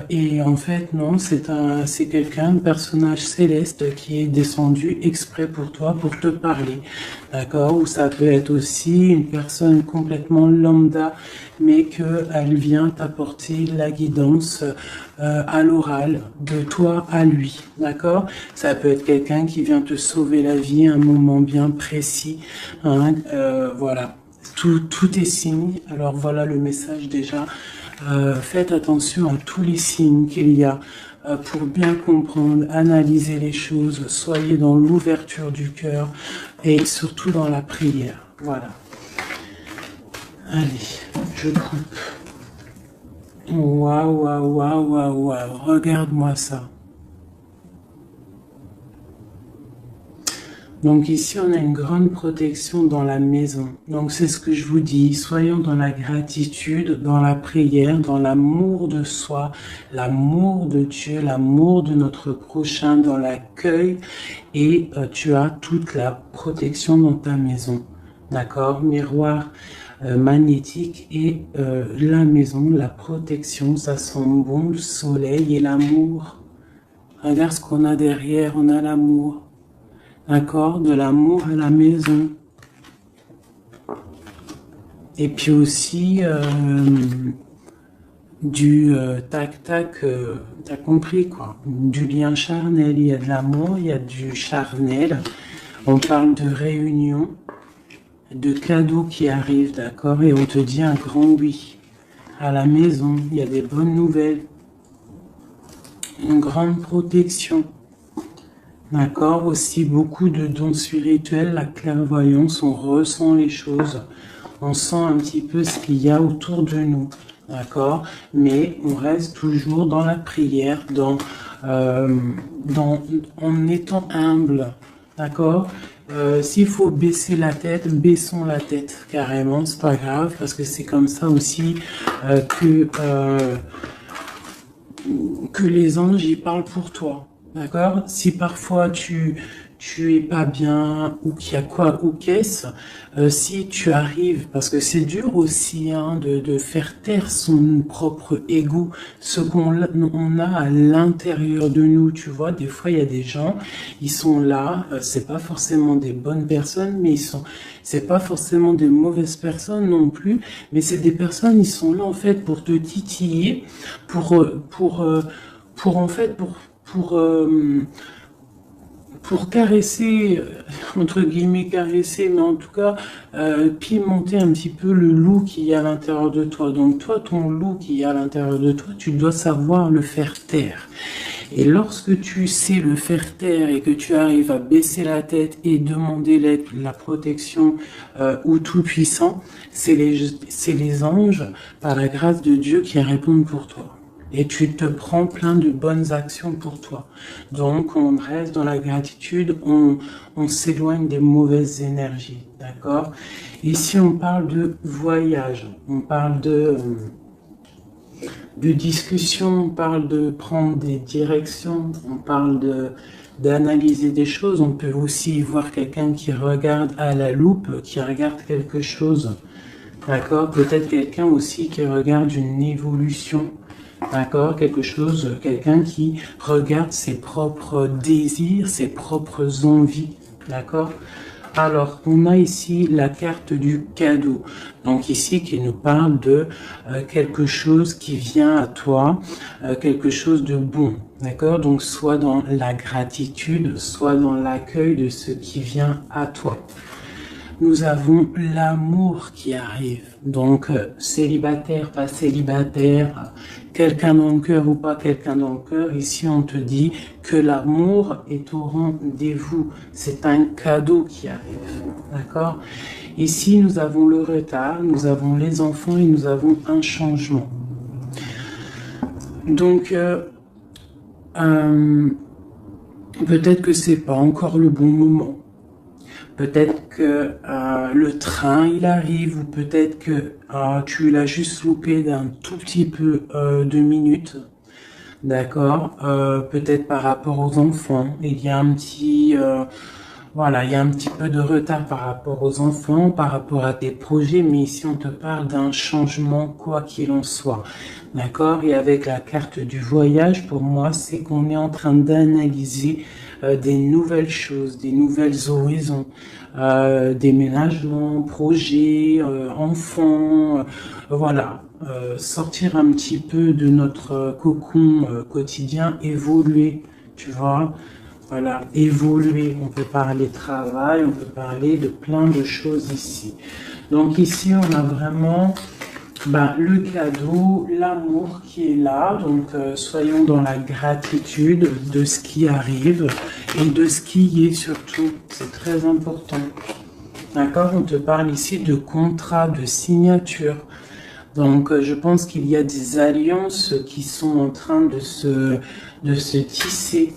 Et en fait, non, c'est quelqu'un, un personnage céleste qui est descendu exprès pour toi, pour te parler, d'accord? Ou ça peut être aussi une personne complètement lambda, mais elle vient t'apporter la guidance à l'oral, de toi à lui, d'accord? Ça peut être quelqu'un qui vient te sauver la vie à un moment bien précis, hein, voilà. Tout est signé. Alors voilà le message déjà. Faites attention à tous les signes qu'il y a pour bien comprendre, analyser les choses. Soyez dans l'ouverture du cœur et surtout dans la prière. Voilà. Allez, je coupe. Waouh, waouh, waouh, waouh, waouh. Regarde-moi ça. Donc ici, on a une grande protection dans la maison. Donc c'est ce que je vous dis, soyons dans la gratitude, dans la prière, dans l'amour de soi, l'amour de Dieu, l'amour de notre prochain, dans l'accueil, et tu as toute la protection dans ta maison. D'accord? Miroir magnétique et la maison, la protection, ça sent bon, le soleil et l'amour. Regarde ce qu'on a derrière, on a l'amour. D'accord, de l'amour à la maison. Et puis aussi du tac-tac, t'as compris quoi. Du lien charnel, il y a de l'amour, il y a du charnel. On parle de réunion, de cadeaux qui arrivent, d'accord, et on te dit un grand oui. À la maison, il y a des bonnes nouvelles. Une grande protection. D'accord, aussi beaucoup de dons spirituels, la clairvoyance, on ressent les choses, on sent un petit peu ce qu'il y a autour de nous, d'accord, mais on reste toujours dans la prière, en étant humble, d'accord. S'il faut baisser la tête, baissons la tête carrément, c'est pas grave, parce que c'est comme ça aussi que les anges y parlent pour toi. D'accord? Si parfois tu es pas bien ou qu'il y a quoi ou qu'est-ce, si tu arrives, parce que c'est dur aussi hein, de faire taire son propre ego, ce on a à l'intérieur de nous, tu vois, des fois il y a des gens, ils sont là, c'est pas forcément des bonnes personnes, mais c'est pas forcément des mauvaises personnes non plus, mais c'est des personnes, ils sont là en fait pour te titiller, en fait, pour caresser, entre guillemets caresser, mais en tout cas pimenter un petit peu le loup qui y a à l'intérieur de toi. Donc toi, ton loup qui y a à l'intérieur de toi, tu dois savoir le faire taire. Et lorsque tu sais le faire taire et que tu arrives à baisser la tête et demander l'aide, la protection au Tout-Puissant, c'est les anges, par la grâce de Dieu, qui répondent pour toi. Et tu te prends plein de bonnes actions pour toi. Donc, on reste dans la gratitude, on s'éloigne des mauvaises énergies, d'accord? Ici, on parle de voyage, on parle de discussion, on parle de prendre des directions, on parle d'analyser des choses. On peut aussi voir quelqu'un qui regarde à la loupe, qui regarde quelque chose, d'accord? Peut-être quelqu'un aussi qui regarde une évolution. D'accord, quelqu'un qui regarde ses propres désirs, ses propres envies, d'accord. Alors, on a ici la carte du cadeau, donc ici qui nous parle de quelque chose qui vient à toi, quelque chose de bon, d'accord. Donc, soit dans la gratitude, soit dans l'accueil de ce qui vient à toi. Nous avons l'amour qui arrive. Donc, célibataire, pas célibataire, quelqu'un dans le cœur ou pas quelqu'un dans le cœur, ici on te dit que l'amour est au rendez-vous. C'est un cadeau qui arrive. D'accord? Ici, nous avons le retard, nous avons les enfants et nous avons un changement. Donc, peut-être que c'est pas encore le bon moment. Peut-être que le train il arrive ou peut-être que tu l'as juste loupé d'un tout petit peu de minutes, d'accord. Peut-être par rapport aux enfants, il y a un petit Voilà, il y a un petit peu de retard par rapport aux enfants, par rapport à tes projets, mais ici on te parle d'un changement quoi qu'il en soit. D'accord? Et avec la carte du voyage, pour moi, c'est qu'on est en train d'analyser des nouvelles choses, des nouvelles horizons, déménagements, projets, enfants, voilà. Sortir un petit peu de notre cocon quotidien, évoluer, tu vois. Voilà, évoluer, on peut parler travail, on peut parler de plein de choses ici. Donc ici, on a vraiment le cadeau, l'amour qui est là. Donc soyons dans la gratitude de ce qui arrive et de ce qui est surtout. C'est très important. D'accord? On te parle ici de contrat, de signature. Donc je pense qu'il y a des alliances qui sont en train de se tisser.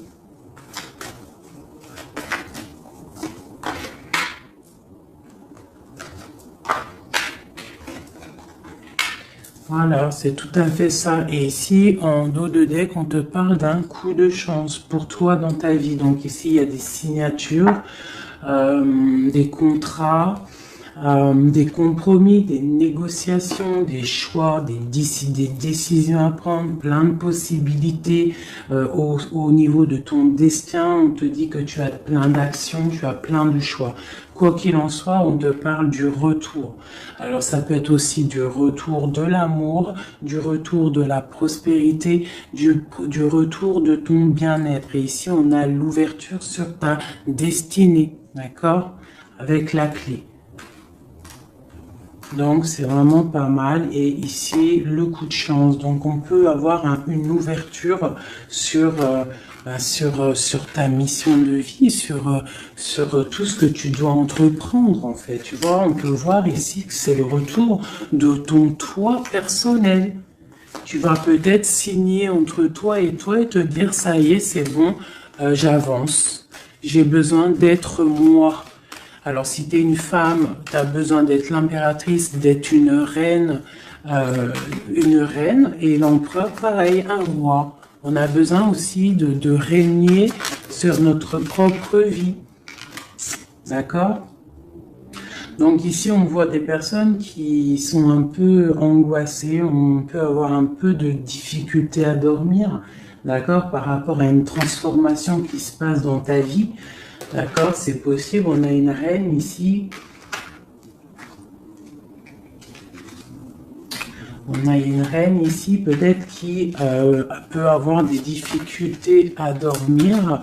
Voilà, c'est tout à fait ça. Et ici, en dos de deck, on te parle d'un coup de chance pour toi dans ta vie. Donc ici, il y a des signatures, des contrats, des compromis, des négociations, des choix, des décisions à prendre, plein de possibilités au niveau de ton destin. On te dit que tu as plein d'actions, tu as plein de choix. Quoi qu'il en soit, on te parle du retour. Alors ça peut être aussi du retour de l'amour, du retour de la prospérité, du retour de ton bien-être. Et ici, on a l'ouverture sur ta destinée, d'accord? Avec la clé. Donc c'est vraiment pas mal. Et ici, le coup de chance. Donc on peut avoir une ouverture sur, sur ta mission de vie, sur tout ce que tu dois entreprendre en fait. Tu vois, on peut voir ici que c'est le retour de ton toi personnel. Tu vas peut-être signer entre toi et te dire ça y est, c'est bon, j'avance. J'ai besoin d'être moi. Alors, si tu es une femme, tu as besoin d'être l'impératrice, d'être une reine, et l'empereur, pareil, un roi. On a besoin aussi de régner sur notre propre vie. D'accord? Donc ici, on voit des personnes qui sont un peu angoissées, on peut avoir un peu de difficulté à dormir, d'accord, par rapport à une transformation qui se passe dans ta vie. D'accord, c'est possible. On a une reine ici. On a une reine ici, peut-être qui peut avoir des difficultés à dormir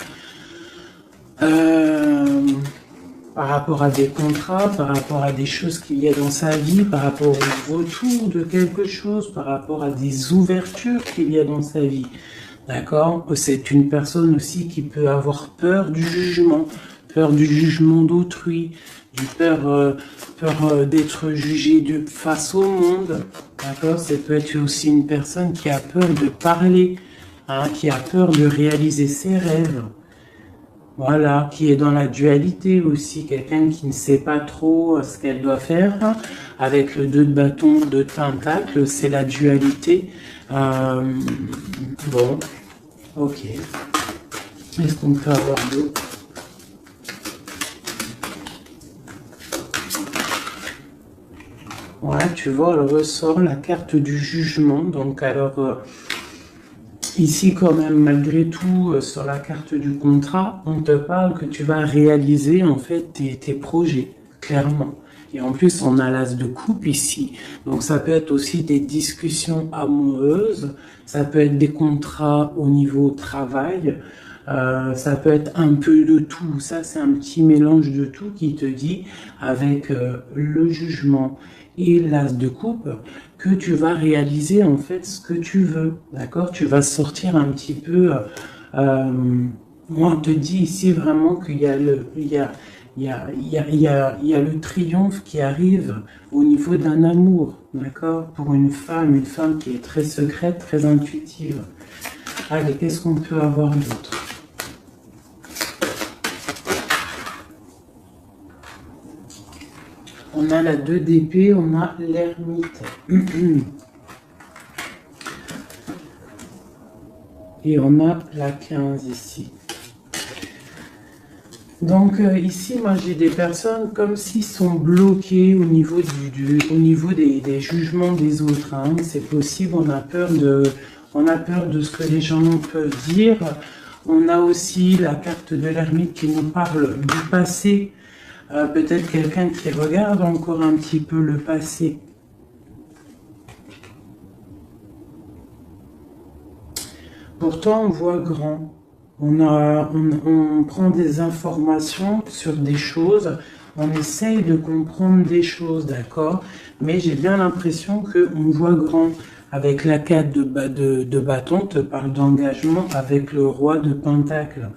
par rapport à des contrats, par rapport à des choses qu'il y a dans sa vie, par rapport au retour de quelque chose, par rapport à des ouvertures qu'il y a dans sa vie. D'accord? C'est une personne aussi qui peut avoir peur du jugement d'autrui, peur d'être jugé face au monde. D'accord? Ça peut être aussi une personne qui a peur de parler, hein, qui a peur de réaliser ses rêves. Voilà, qui est dans la dualité aussi, quelqu'un qui ne sait pas trop ce qu'elle doit faire. Avec le 2 de bâton, 2 de pentacle, c'est la dualité. Bon, ok. Est-ce qu'on peut avoir d'autres? Ouais, tu vois, elle ressort la carte du jugement. Donc, alors, ici, quand même, malgré tout, sur la carte du contrat, on te parle que tu vas réaliser, en fait, tes projets, clairement. Et en plus, on a l'as de coupe ici. Donc, ça peut être aussi des discussions amoureuses. Ça peut être des contrats au niveau travail. Ça peut être un peu de tout. Ça, c'est un petit mélange de tout qui te dit, avec le jugement et l'as de coupe, que tu vas réaliser en fait ce que tu veux. D'accord? Tu vas sortir un petit peu. Moi, on te dit ici vraiment qu'il y a il y a le triomphe qui arrive au niveau d'un amour, d'accord? Pour une femme qui est très secrète, très intuitive. Allez, qu'est-ce qu'on peut avoir d'autre? On a la 2 d'épée, on a l'ermite. Et on a la 15 ici. Donc ici, moi j'ai des personnes comme s'ils sont bloqués au niveau au niveau des jugements des autres, hein. C'est possible, on a peur de ce que les gens peuvent dire. On a aussi la carte de l'ermite qui nous parle du passé. Peut-être quelqu'un qui regarde encore un petit peu le passé. Pourtant, on voit grand. On prend des informations sur des choses, on essaye de comprendre des choses, d'accord? Mais j'ai bien l'impression qu'on voit grand. Avec la carte de bâton, te parle d'engagement avec le roi de pentacle,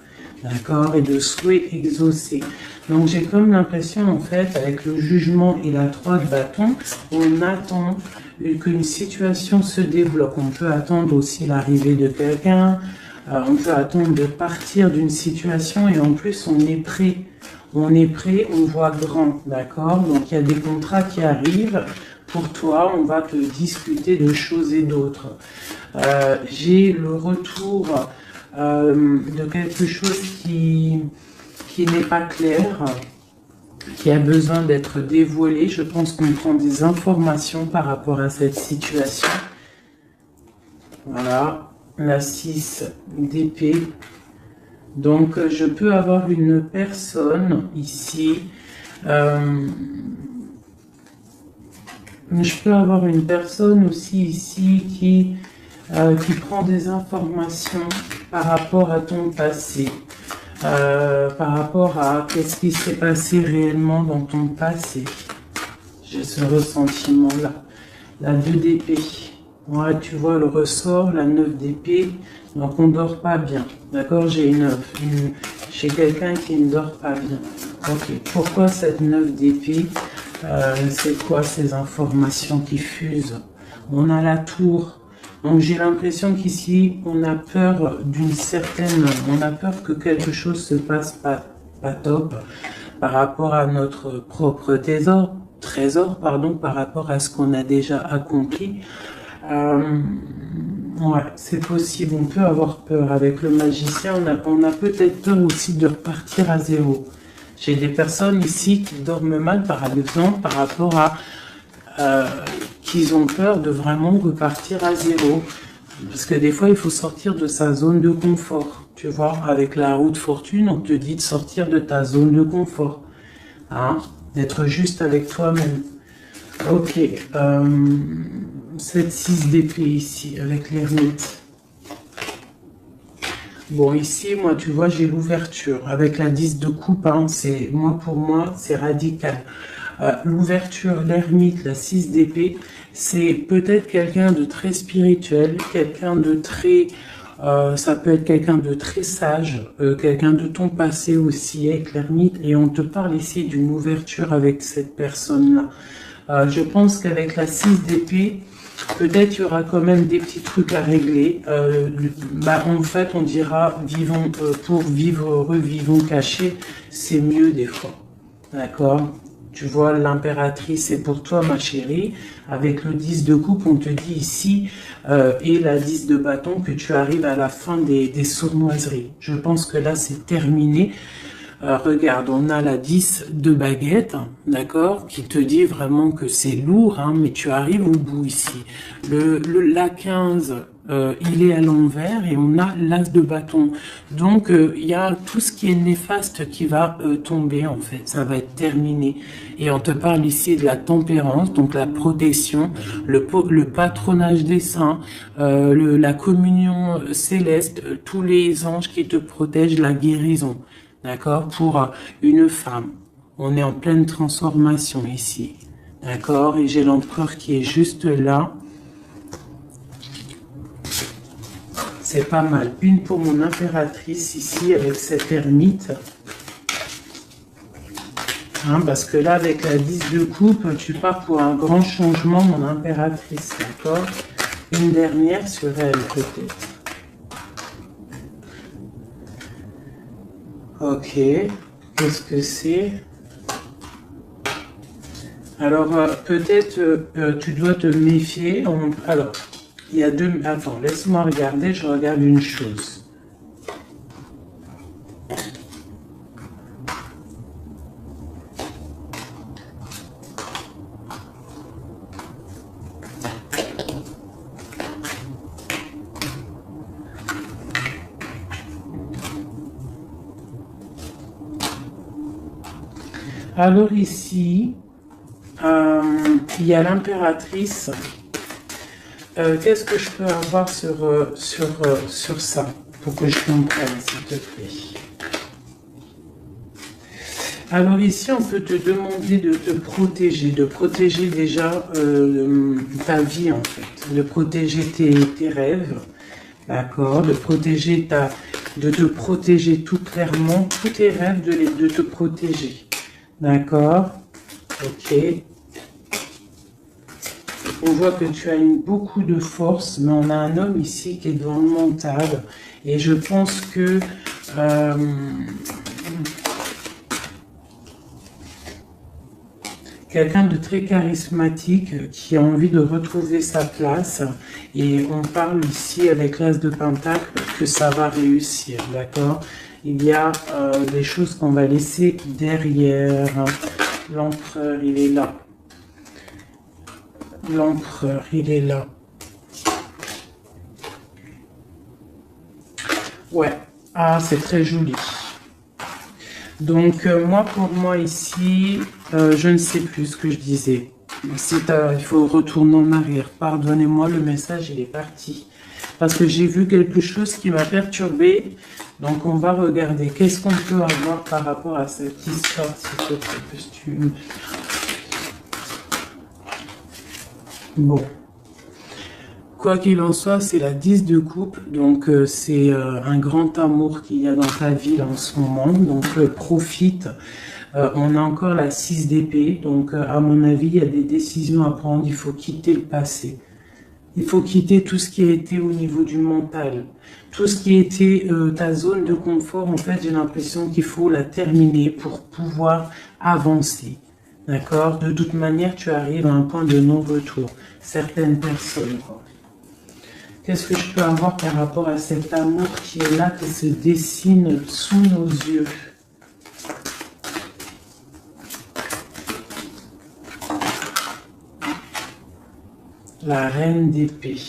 d'accord? Et de souhait exaucé. Donc j'ai comme l'impression, en fait, avec le jugement et la 3 de bâton, on attend qu'une situation se débloque. On peut attendre aussi l'arrivée de quelqu'un, on peut attendre de partir d'une situation et en plus on est prêt. On est prêt, on voit grand, d'accord? Donc il y a des contrats qui arrivent. Pour toi, on va te discuter de choses et d'autres. J'ai le retour de quelque chose qui n'est pas clair, qui a besoin d'être dévoilé. Je pense qu'on prend des informations par rapport à cette situation. Voilà, la 6 d'épée. Donc, je peux avoir une personne ici. Je peux avoir une personne aussi ici qui prend des informations par rapport à ton passé. Par rapport à qu'est-ce qui s'est passé réellement dans ton passé. J'ai ce ressentiment-là. La 2 d'épée. Ouais, tu vois le ressort, la 9 d'épée. Donc on ne dort pas bien. D'accord? J'ai quelqu'un qui ne dort pas bien. Ok. Pourquoi cette 9 d'épée? C'est quoi ces informations qui fusent? On a la tour. Donc j'ai l'impression qu'ici, on a peur on a peur que quelque chose se passe pas top par rapport à notre propre trésor, par rapport à ce qu'on a déjà accompli. Ouais, c'est possible, on peut avoir peur. Avec le magicien, on a peut-être peur aussi de repartir à zéro. J'ai des personnes ici qui dorment mal, par exemple, par rapport à qu'ils ont peur de vraiment repartir à zéro. Parce que des fois, il faut sortir de sa zone de confort. Tu vois, avec la roue de fortune, on te dit de sortir de ta zone de confort. Hein, d'être juste avec toi-même. Ok. Cette 6 d'épée ici, avec l'ermite. Bon, ici, moi, tu vois, j'ai l'ouverture. Avec la 10 de coupe, hein, pour moi, c'est radical. L'ouverture, l'ermite, la 6 d'épée, c'est peut-être quelqu'un de très spirituel, quelqu'un de très... ça peut être quelqu'un de très sage, quelqu'un de ton passé aussi avec l'ermite, et on te parle ici d'une ouverture avec cette personne-là. Je pense qu'avec la 6 d'épée, peut-être il y aura quand même des petits trucs à régler. En fait, on dira pour vivre heureux, vivons cachés, c'est mieux des fois. D'accord? Tu vois, l'impératrice, c'est pour toi, ma chérie. Avec le 10 de coupe, on te dit ici, et la 10 de bâton, que tu arrives à la fin des sournoiseries. Je pense que là, c'est terminé. Regarde, on a la 10 de baguette, d'accord, qui te dit vraiment que c'est lourd, hein, mais tu arrives au bout ici. La 15, il est à l'envers et on a l'as de bâton. Donc, il y a tout ce qui est néfaste qui va tomber, en fait. Ça va être terminé. Et on te parle ici de la tempérance, donc la protection, le patronage des saints, la communion céleste, tous les anges qui te protègent, la guérison. D'accord? Pour une femme. On est en pleine transformation ici. D'accord? Et j'ai l'empereur qui est juste là. C'est pas mal. Une pour mon impératrice ici avec cette ermite. Hein, parce que là, avec la 10 de coupe, tu pars pour un grand changement, mon impératrice. D'accord? Une dernière sur elle, peut-être. Ok, qu'est-ce que c'est? Alors, peut-être tu dois te méfier. Alors, il y a deux... Attends, laisse-moi regarder, je regarde une chose. Alors ici, il y a l'impératrice. Qu'est-ce que je peux avoir sur ça, pour que je comprenne, s'il te plaît? Alors ici, on peut te demander de de protéger déjà ta vie en fait, de protéger tes rêves, d'accord, de te protéger tout clairement, tous tes rêves, de te protéger, d'accord, ok. On voit que tu as beaucoup de force, mais on a un homme ici qui est dans le mental, et je pense que quelqu'un de très charismatique qui a envie de retrouver sa place. Et on parle ici avec l'As de Pentacle que ça va réussir, d'accord? Il y a des choses qu'on va laisser derrière. L'empereur, il est là. L'empereur, il est là. Ouais. Ah, c'est très joli. Donc, moi, pour moi, ici, je ne sais plus ce que je disais. Il faut retourner en arrière. Pardonnez-moi, le message, il est parti. Parce que j'ai vu quelque chose qui m'a perturbé. Donc, on va regarder. Qu'est-ce qu'on peut avoir par rapport à cette histoire, s'il te plaît, costume. Bon. Quoi qu'il en soit, c'est la 10 de coupe, donc c'est un grand amour qu'il y a dans ta vie en ce moment, donc profite. On a encore la 6 d'épée, donc à mon avis, il y a des décisions à prendre, il faut quitter le passé. Il faut quitter tout ce qui a été au niveau du mental. Tout ce qui était ta zone de confort, en fait, j'ai l'impression qu'il faut la terminer pour pouvoir avancer. D'accord? De toute manière, tu arrives à un point de non-retour. Certaines personnes, quoi. Qu'est-ce que je peux avoir par rapport à cet amour qui est là, qui se dessine sous nos yeux? La reine d'épée.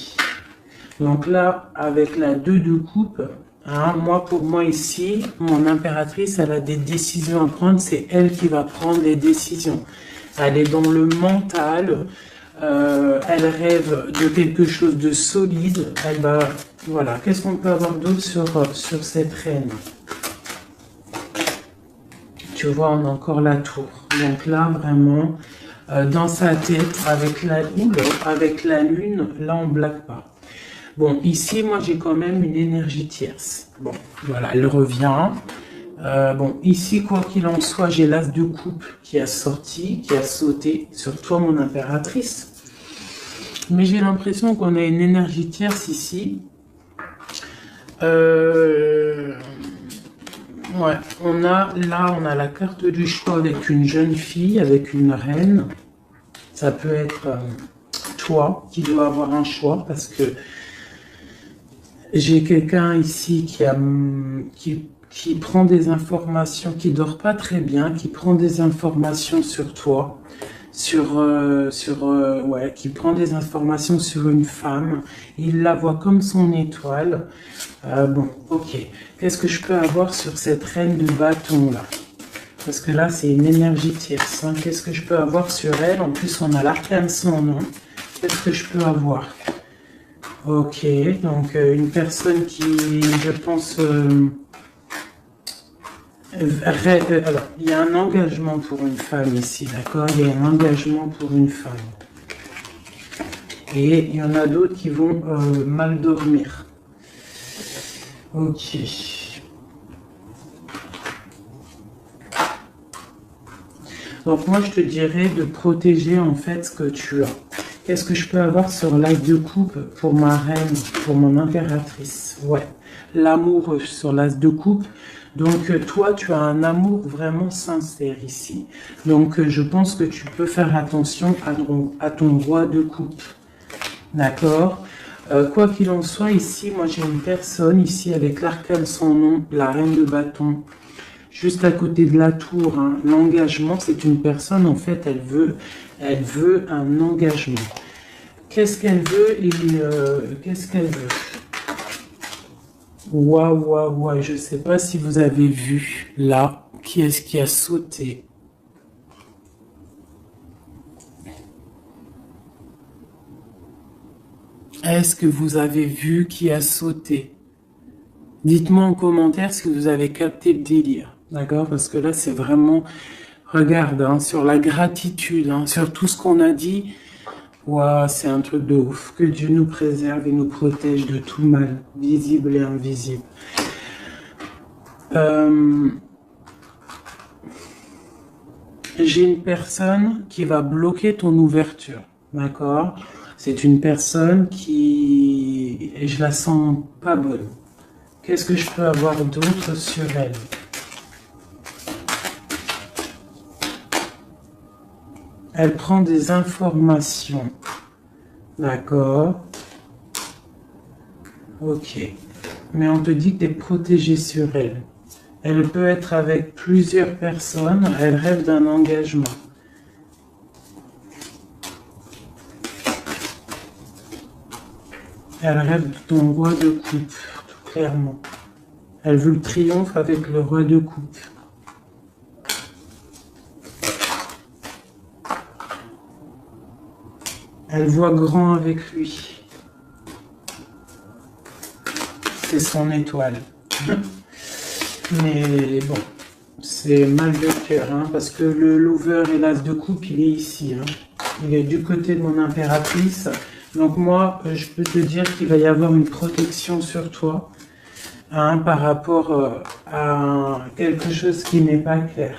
Donc là, avec la 2 de coupe, hein, pour moi ici, mon impératrice, elle a des décisions à prendre. C'est elle qui va prendre les décisions. Elle est dans le mental. Elle rêve de quelque chose de solide. Elle va, voilà. Qu'est-ce qu'on peut avoir d'autre sur cette reine? Tu vois, on a encore la tour. Donc là, vraiment, dans sa tête, avec la lune, là, on ne blague pas. Bon, ici, moi, j'ai quand même une énergie tierce. Bon, voilà, elle revient. Bon, ici, quoi qu'il en soit, j'ai l'as de coupe qui a sorti, qui a sauté sur toi, mon impératrice. Mais j'ai l'impression qu'on a une énergie tierce ici. Ouais, on a la carte du choix avec une jeune fille, avec une reine. Ça peut être toi qui dois avoir un choix parce que j'ai quelqu'un ici qui prend des informations, qui dort pas très bien, qui prend des informations sur toi, qui prend des informations sur une femme. Il la voit comme son étoile. Bon, ok. Qu'est-ce que je peux avoir sur cette reine de bâton là? Parce que là, c'est une énergie tierce. Hein. Qu'est-ce que je peux avoir sur elle? En plus, on a l'arcane sans nom. Qu'est-ce que je peux avoir? Ok, donc une personne qui, je pense... alors, il y a un engagement pour une femme ici, d'accord? Il y a un engagement pour une femme. Et il y en a d'autres qui vont mal dormir. Ok. Donc moi, je te dirais de protéger en fait ce que tu as. Qu'est-ce que je peux avoir sur l'as de coupe pour ma reine, pour mon impératrice? Ouais, l'amour sur l'as de coupe. Donc toi, tu as un amour vraiment sincère ici. Donc je pense que tu peux faire attention à ton roi de coupe. D'accord? Quoi qu'il en soit, ici, moi j'ai une personne ici avec l'arcane sans nom, la reine de bâton. Juste à côté de la tour, hein. L'engagement, c'est une personne, en fait, elle veut un engagement. Qu'est-ce qu'elle veut qu'est-ce qu'elle veut? Waouh, je ne sais pas si vous avez vu, là, qui est-ce qui a sauté? Est-ce que vous avez vu qui a sauté? Dites-moi en commentaire si vous avez capté le délire. D'accord? Parce que là, c'est vraiment... Regarde, hein, sur la gratitude, hein, sur tout ce qu'on a dit. Waouh, c'est un truc de ouf. Que Dieu nous préserve et nous protège de tout mal, visible et invisible. J'ai une personne qui va bloquer ton ouverture, d'accord? C'est une personne qui... Et je la sens pas bonne. Qu'est-ce que je peux avoir d'autre sur elle? Elle prend des informations, d'accord? Ok. Mais on te dit que tu es protégé sur elle. Elle peut être avec plusieurs personnes, elle rêve d'un engagement. Elle rêve de ton roi de coupe, tout clairement. Elle veut le triomphe avec le roi de coupe. Elle voit grand avec lui. C'est son étoile. Mais bon, c'est mal de cœur, hein, parce que le lover et l'as de coupe, il est ici. Hein. Il est du côté de mon impératrice. Donc moi, je peux te dire qu'il va y avoir une protection sur toi, hein, par rapport à quelque chose qui n'est pas clair.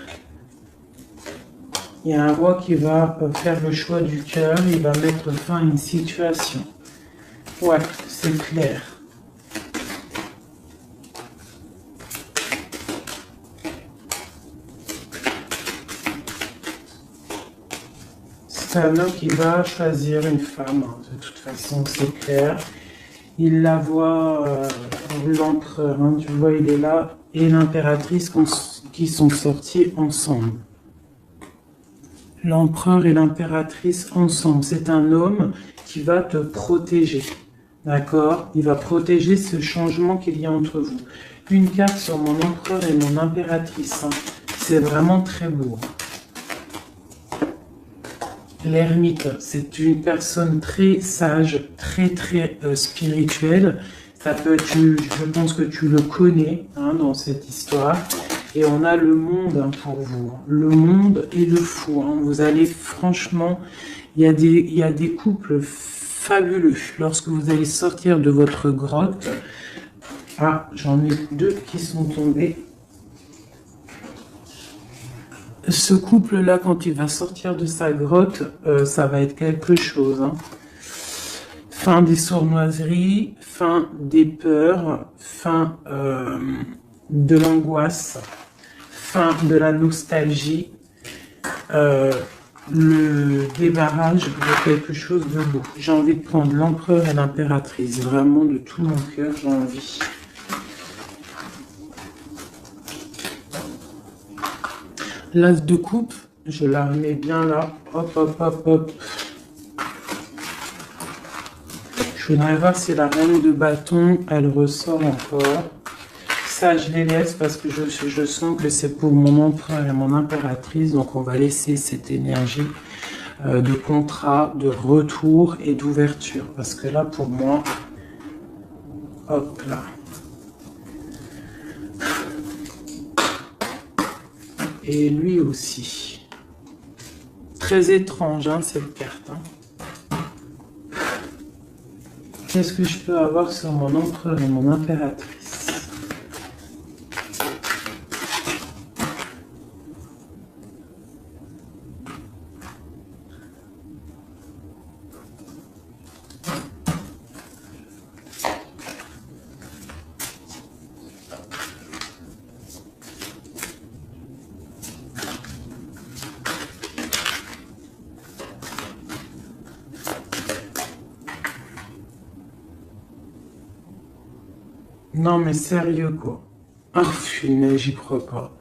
Il y a un roi qui va faire le choix du cœur, il va mettre fin à une situation. Ouais, c'est clair. C'est un homme qui va choisir une femme, hein. De toute façon, c'est clair. Il la voit, l'empereur, hein, tu vois, il est là, et l'impératrice qui sont sortis ensemble. L'empereur et l'impératrice ensemble. C'est un homme qui va te protéger, d'accord? Il va protéger ce changement qu'il y a entre vous. Une carte sur mon empereur et mon impératrice, hein. C'est vraiment très beau. L'ermite, c'est une personne très sage, très spirituelle. Ça peut être, je pense que tu le connais, hein, dans cette histoire. Et on a le monde, hein, pour vous. Le monde et le fou. Hein. Vous allez, franchement, il y a des couples fabuleux. Lorsque vous allez sortir de votre grotte. Ah, j'en ai deux qui sont tombés. Ce couple-là, quand il va sortir de sa grotte, ça va être quelque chose. Hein. Fin des sournoiseries, fin des peurs, fin de l'angoisse, fin de la nostalgie, le débarrage de quelque chose de beau. J'ai envie de prendre l'empereur et l'impératrice, vraiment de tout mon cœur, j'ai envie. L'as de coupe, je la remets bien là. Hop, hop, hop, hop. Je voudrais voir si la reine de bâton, elle ressort encore. Ça, je les laisse parce que je sens que c'est pour mon empereur et mon impératrice. Donc, on va laisser cette énergie de contrat, de retour et d'ouverture. Parce que là, pour moi, hop là. Et lui aussi. Très étrange, hein, cette carte. Hein. Qu'est-ce que je peux avoir sur mon empereur et mon impératrice? Non mais sérieux quoi. Ah, j'y crois pas.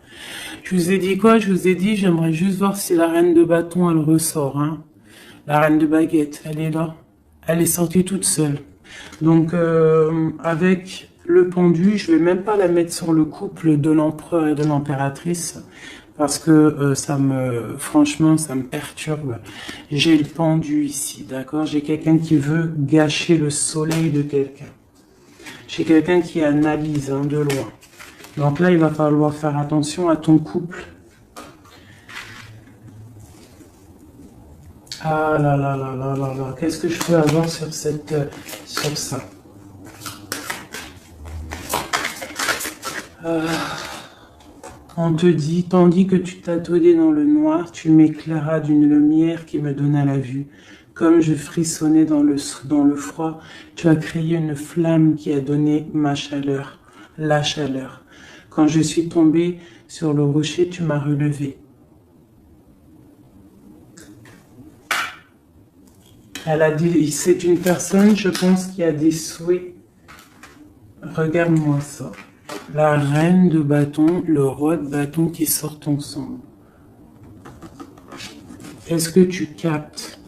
Je vous ai dit quoi? Je vous ai dit, j'aimerais juste voir si la reine de bâton, elle ressort. Hein. La reine de baguette, elle est là. Elle est sortie toute seule. Donc, avec le pendu, je vais même pas la mettre sur le couple de l'empereur et de l'impératrice. parce que franchement, ça me perturbe. J'ai le pendu ici, d'accord? J'ai quelqu'un qui veut gâcher le soleil de quelqu'un. J'ai quelqu'un qui analyse de loin. Donc là, il va falloir faire attention à ton couple. Ah là là là là là là, qu'est-ce que je peux avoir sur sur ça? On te dit, tandis que tu t'attendais dans le noir, tu m'éclairas d'une lumière qui me donna la vue. Comme je frissonnais dans le froid, tu as créé une flamme qui a donné ma chaleur, la chaleur. Quand je suis tombé sur le rocher, tu m'as relevé. Elle a dit, c'est une personne, je pense, qui a des souhaits. Regarde-moi ça. La reine de bâton, le roi de bâton qui sortent ensemble. Est-ce que tu captes?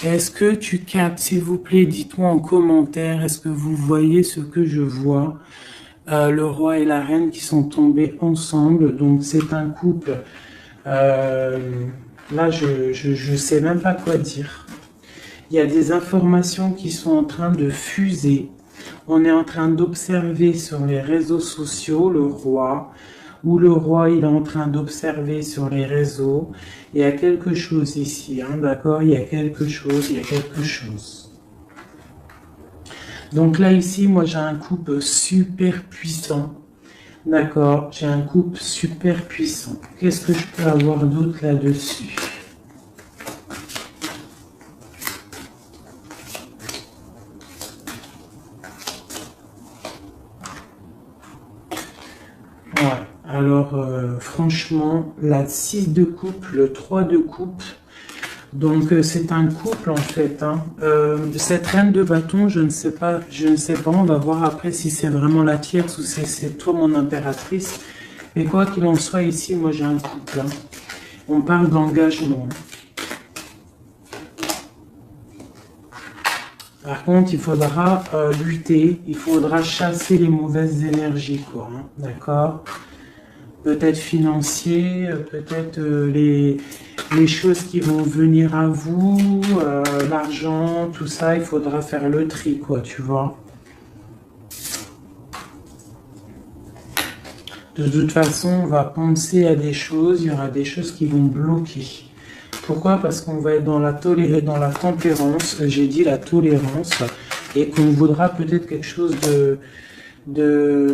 Est-ce que tu captes? S'il vous plaît, dites-moi en commentaire, est-ce que vous voyez ce que je vois? Le roi et la reine qui sont tombés ensemble, donc c'est un couple. Là, je sais même pas quoi dire. Il y a des informations qui sont en train de fuser. On est en train d'observer sur les réseaux sociaux le roi, ou le roi il est en train d'observer sur les réseaux. Il y a quelque chose ici, d'accord? Il y a quelque chose, il y a quelque chose. Donc là ici, moi j'ai un couple super puissant. D'accord, j'ai un couple super puissant. Qu'est-ce que je peux avoir d'autre là-dessus? Alors, franchement, la 6 de coupe, le 3 de coupe, donc c'est un couple en fait. Cette reine de bâton, je ne sais pas, on va voir après si c'est vraiment la tierce ou si c'est toi mon impératrice. Mais quoi qu'il en soit, ici, moi j'ai un couple. On parle d'engagement. Par contre, il faudra lutter, il faudra chasser les mauvaises énergies, quoi. D'accord? Peut-être financier, peut-être les choses qui vont venir à vous, l'argent, tout ça, il faudra faire le tri, quoi, tu vois. De toute façon, on va penser à des choses, il y aura des choses qui vont bloquer. Pourquoi? Parce qu'on va être dans la tempérance, j'ai dit la tolérance, et qu'on voudra peut-être quelque chose de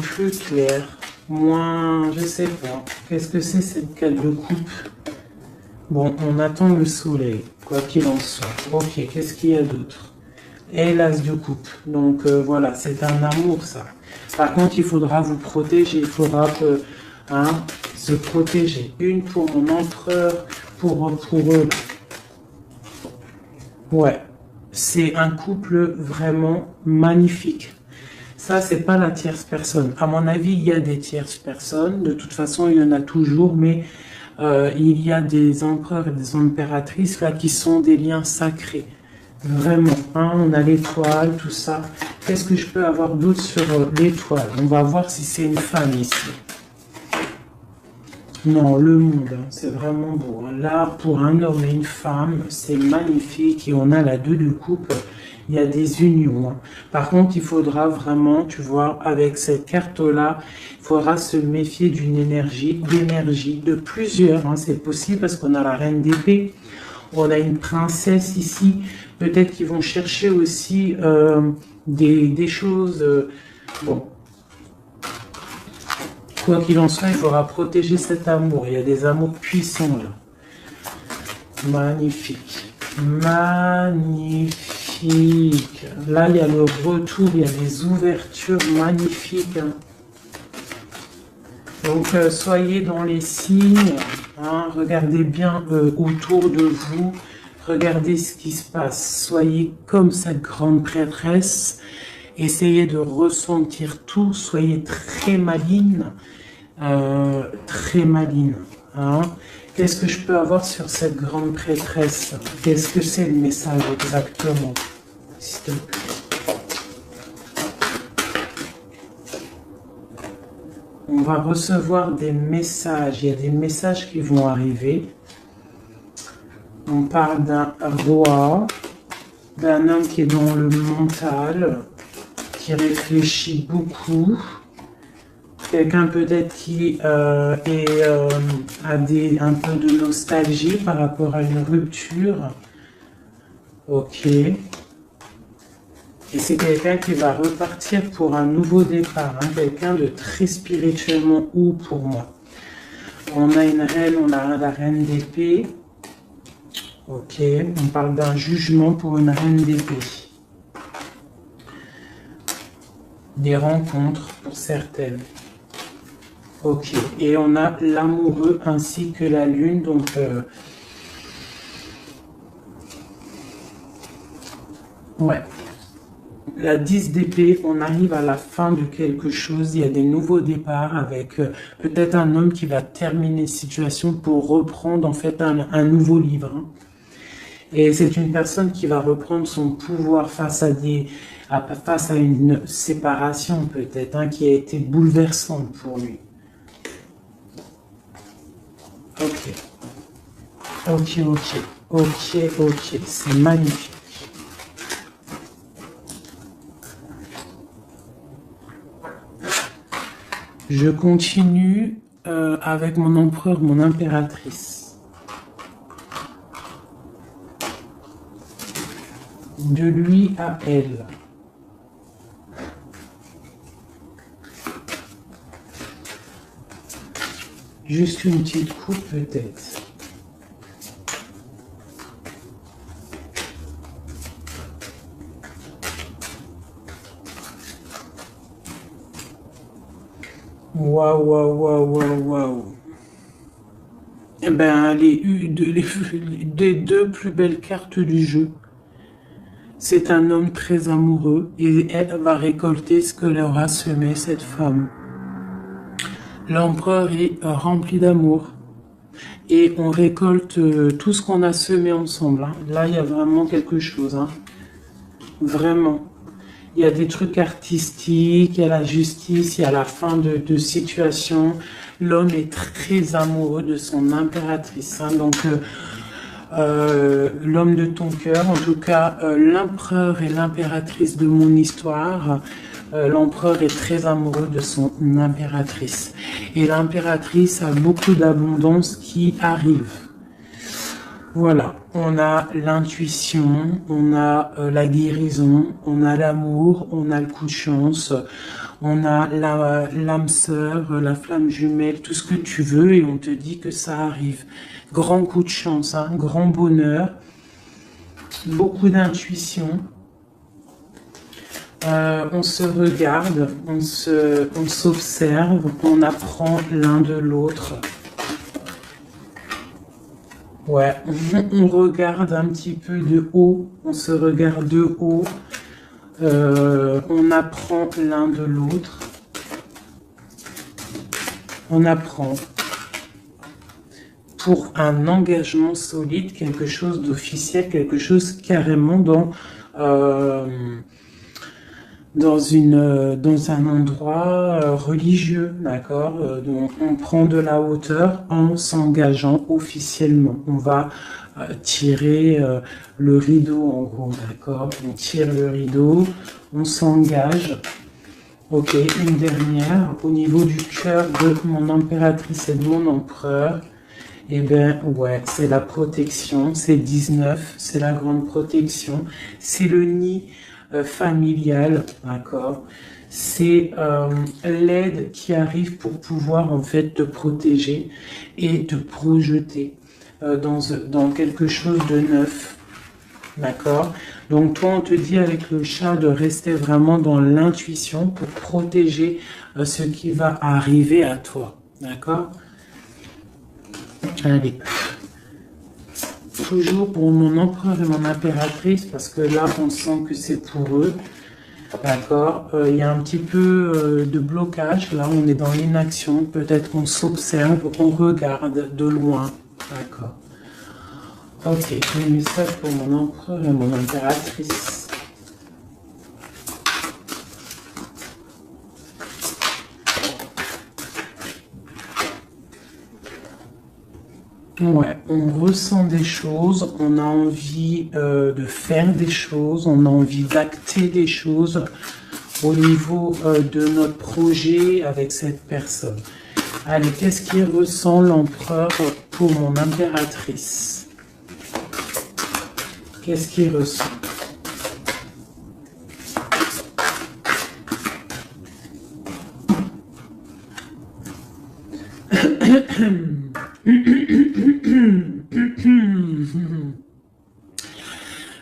plus clair, moins, je sais pas. Qu'est-ce que c'est cette carte de coupe? Bon, on attend le soleil, quoi qu'il en soit. Ok, qu'est-ce qu'il y a d'autre? Et l'as de coupe. Donc voilà, c'est un amour ça. Par contre, il faudra vous protéger, il faudra se protéger. Une pour mon empereur, pour eux. Ouais, c'est un couple vraiment magnifique. Ça, c'est pas la tierce personne. À mon avis, il y a des tierces personnes. De toute façon, il y en a toujours, mais il y a des empereurs et des impératrices là qui sont des liens sacrés. Vraiment, on a l'étoile, tout ça. Qu'est-ce que je peux avoir d'autre sur l'étoile? On va voir si c'est une femme ici. Non, le monde, c'est vraiment beau. Là, pour un homme et une femme, c'est magnifique. Et on a la 2 de coupe. Il y a des unions. Par contre, il faudra vraiment, tu vois, avec cette carte-là, il faudra se méfier d'énergie, de plusieurs. C'est possible parce qu'on a la reine d'épée. On a une princesse ici. Peut-être qu'ils vont chercher aussi des choses... bon. Quoi qu'il en soit, il faudra protéger cet amour. Il y a des amours puissants là. Magnifique. Magnifique. Là, il y a le retour, il y a des ouvertures magnifiques. Donc, soyez dans les signes. Regardez bien autour de vous. Regardez ce qui se passe. Soyez comme cette grande prêtresse. Essayez de ressentir tout. Soyez très maligne. Très maligne. Qu'est-ce que je peux avoir sur cette grande prêtresse? Qu'est-ce que c'est le message exactement? S'il te plaît. On va recevoir des messages. Il y a des messages qui vont arriver. On parle d'un roi, d'un homme qui est dans le mental, qui réfléchit beaucoup. Quelqu'un peut-être qui a un peu de nostalgie par rapport à une rupture. Ok. Et c'est quelqu'un qui va repartir pour un nouveau départ. Hein, quelqu'un de très spirituellement haut pour moi. On a une reine, on a la reine d'épée. Ok. On parle d'un jugement pour une reine d'épée. Des rencontres pour certaines. Ok. Et on a l'amoureux ainsi que la lune. Donc... ouais. La 10 d'épée, on arrive à la fin de quelque chose, il y a des nouveaux départs avec peut-être un homme qui va terminer une situation pour reprendre en fait un nouveau livre. Hein. Et c'est une personne qui va reprendre son pouvoir face à une séparation peut-être, hein, qui a été bouleversante pour lui. Ok. Ok, ok. Ok, ok. C'est magnifique. Je continue avec mon empereur, mon impératrice. De lui à elle. Juste une petite coupe peut-être. Waouh, waouh, waouh, waouh, waouh. Eh ben, les deux plus belles cartes du jeu. C'est un homme très amoureux et elle va récolter ce que leur a semé cette femme. L'empereur est rempli d'amour et on récolte tout ce qu'on a semé ensemble. Hein. Là, il y a vraiment quelque chose. Hein. Vraiment. Il y a des trucs artistiques, il y a la justice, il y a la fin de situation. L'homme est très amoureux de son impératrice. Hein. Donc, l'homme de ton cœur, en tout cas, l'empereur et l'impératrice de mon histoire. L'empereur est très amoureux de son impératrice. Et l'impératrice a beaucoup d'abondance qui arrive. Voilà, on a l'intuition, on a la guérison, on a l'amour, on a le coup de chance, on a l'âme sœur, la flamme jumelle, tout ce que tu veux et on te dit que ça arrive. Grand coup de chance, hein, grand bonheur, beaucoup d'intuition. On se regarde, on s'observe, on apprend l'un de l'autre. Ouais, on regarde un petit peu de haut, on se regarde de haut, on apprend l'un de l'autre, on apprend pour un engagement solide, quelque chose d'officiel, quelque chose carrément dans un endroit religieux, d'accord. Donc on prend de la hauteur en s'engageant officiellement. On va tirer le rideau en gros, d'accord. On tire le rideau, on s'engage. Ok, une dernière au niveau du cœur de mon impératrice et de mon empereur. Eh bien, ouais, c'est la protection, c'est 19, c'est la grande protection, c'est le nid familial, d'accord. C'est l'aide qui arrive pour pouvoir en fait te protéger et te projeter dans quelque chose de neuf, d'accord. Donc toi, on te dit avec le chat de rester vraiment dans l'intuition pour protéger ce qui va arriver à toi, d'accord. Allez. Toujours pour mon empereur et mon impératrice, parce que là, on sent que c'est pour eux. D'accord. Il y a un petit peu de blocage. Là, on est dans l'inaction. Peut-être qu'on s'observe, on regarde de loin. D'accord. Ok. Un message pour mon empereur et mon impératrice. Ouais, on ressent des choses, on a envie de faire des choses, on a envie d'acter des choses au niveau de notre projet avec cette personne. Allez, qu'est-ce qu'il ressent l'empereur pour mon impératrice? Qu'est-ce qu'il ressent?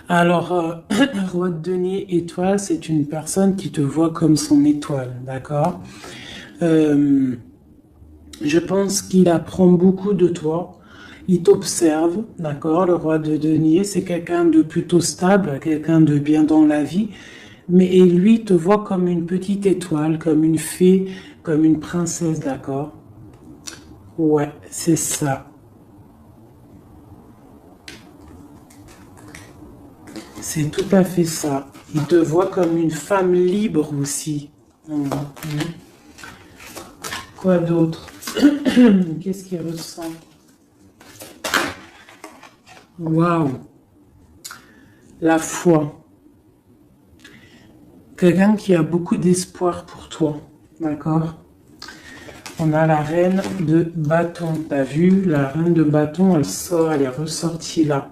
Alors, roi de denier étoile, c'est une personne qui te voit comme son étoile, d'accord? Je pense qu'il apprend beaucoup de toi. Il t'observe, d'accord? Le roi de denier, c'est quelqu'un de plutôt stable, quelqu'un de bien dans la vie. Mais et lui te voit comme une petite étoile, comme une fée, comme une princesse, d'accord? Ouais, c'est ça. C'est tout à fait ça. Il te voit comme une femme libre aussi. Mhm. Quoi d'autre? Qu'est-ce qu'il ressent? Waouh! La foi. Quelqu'un qui a beaucoup d'espoir pour toi. D'accord? On a la reine de bâton. T'as vu? La reine de bâton, elle sort, elle est ressortie là.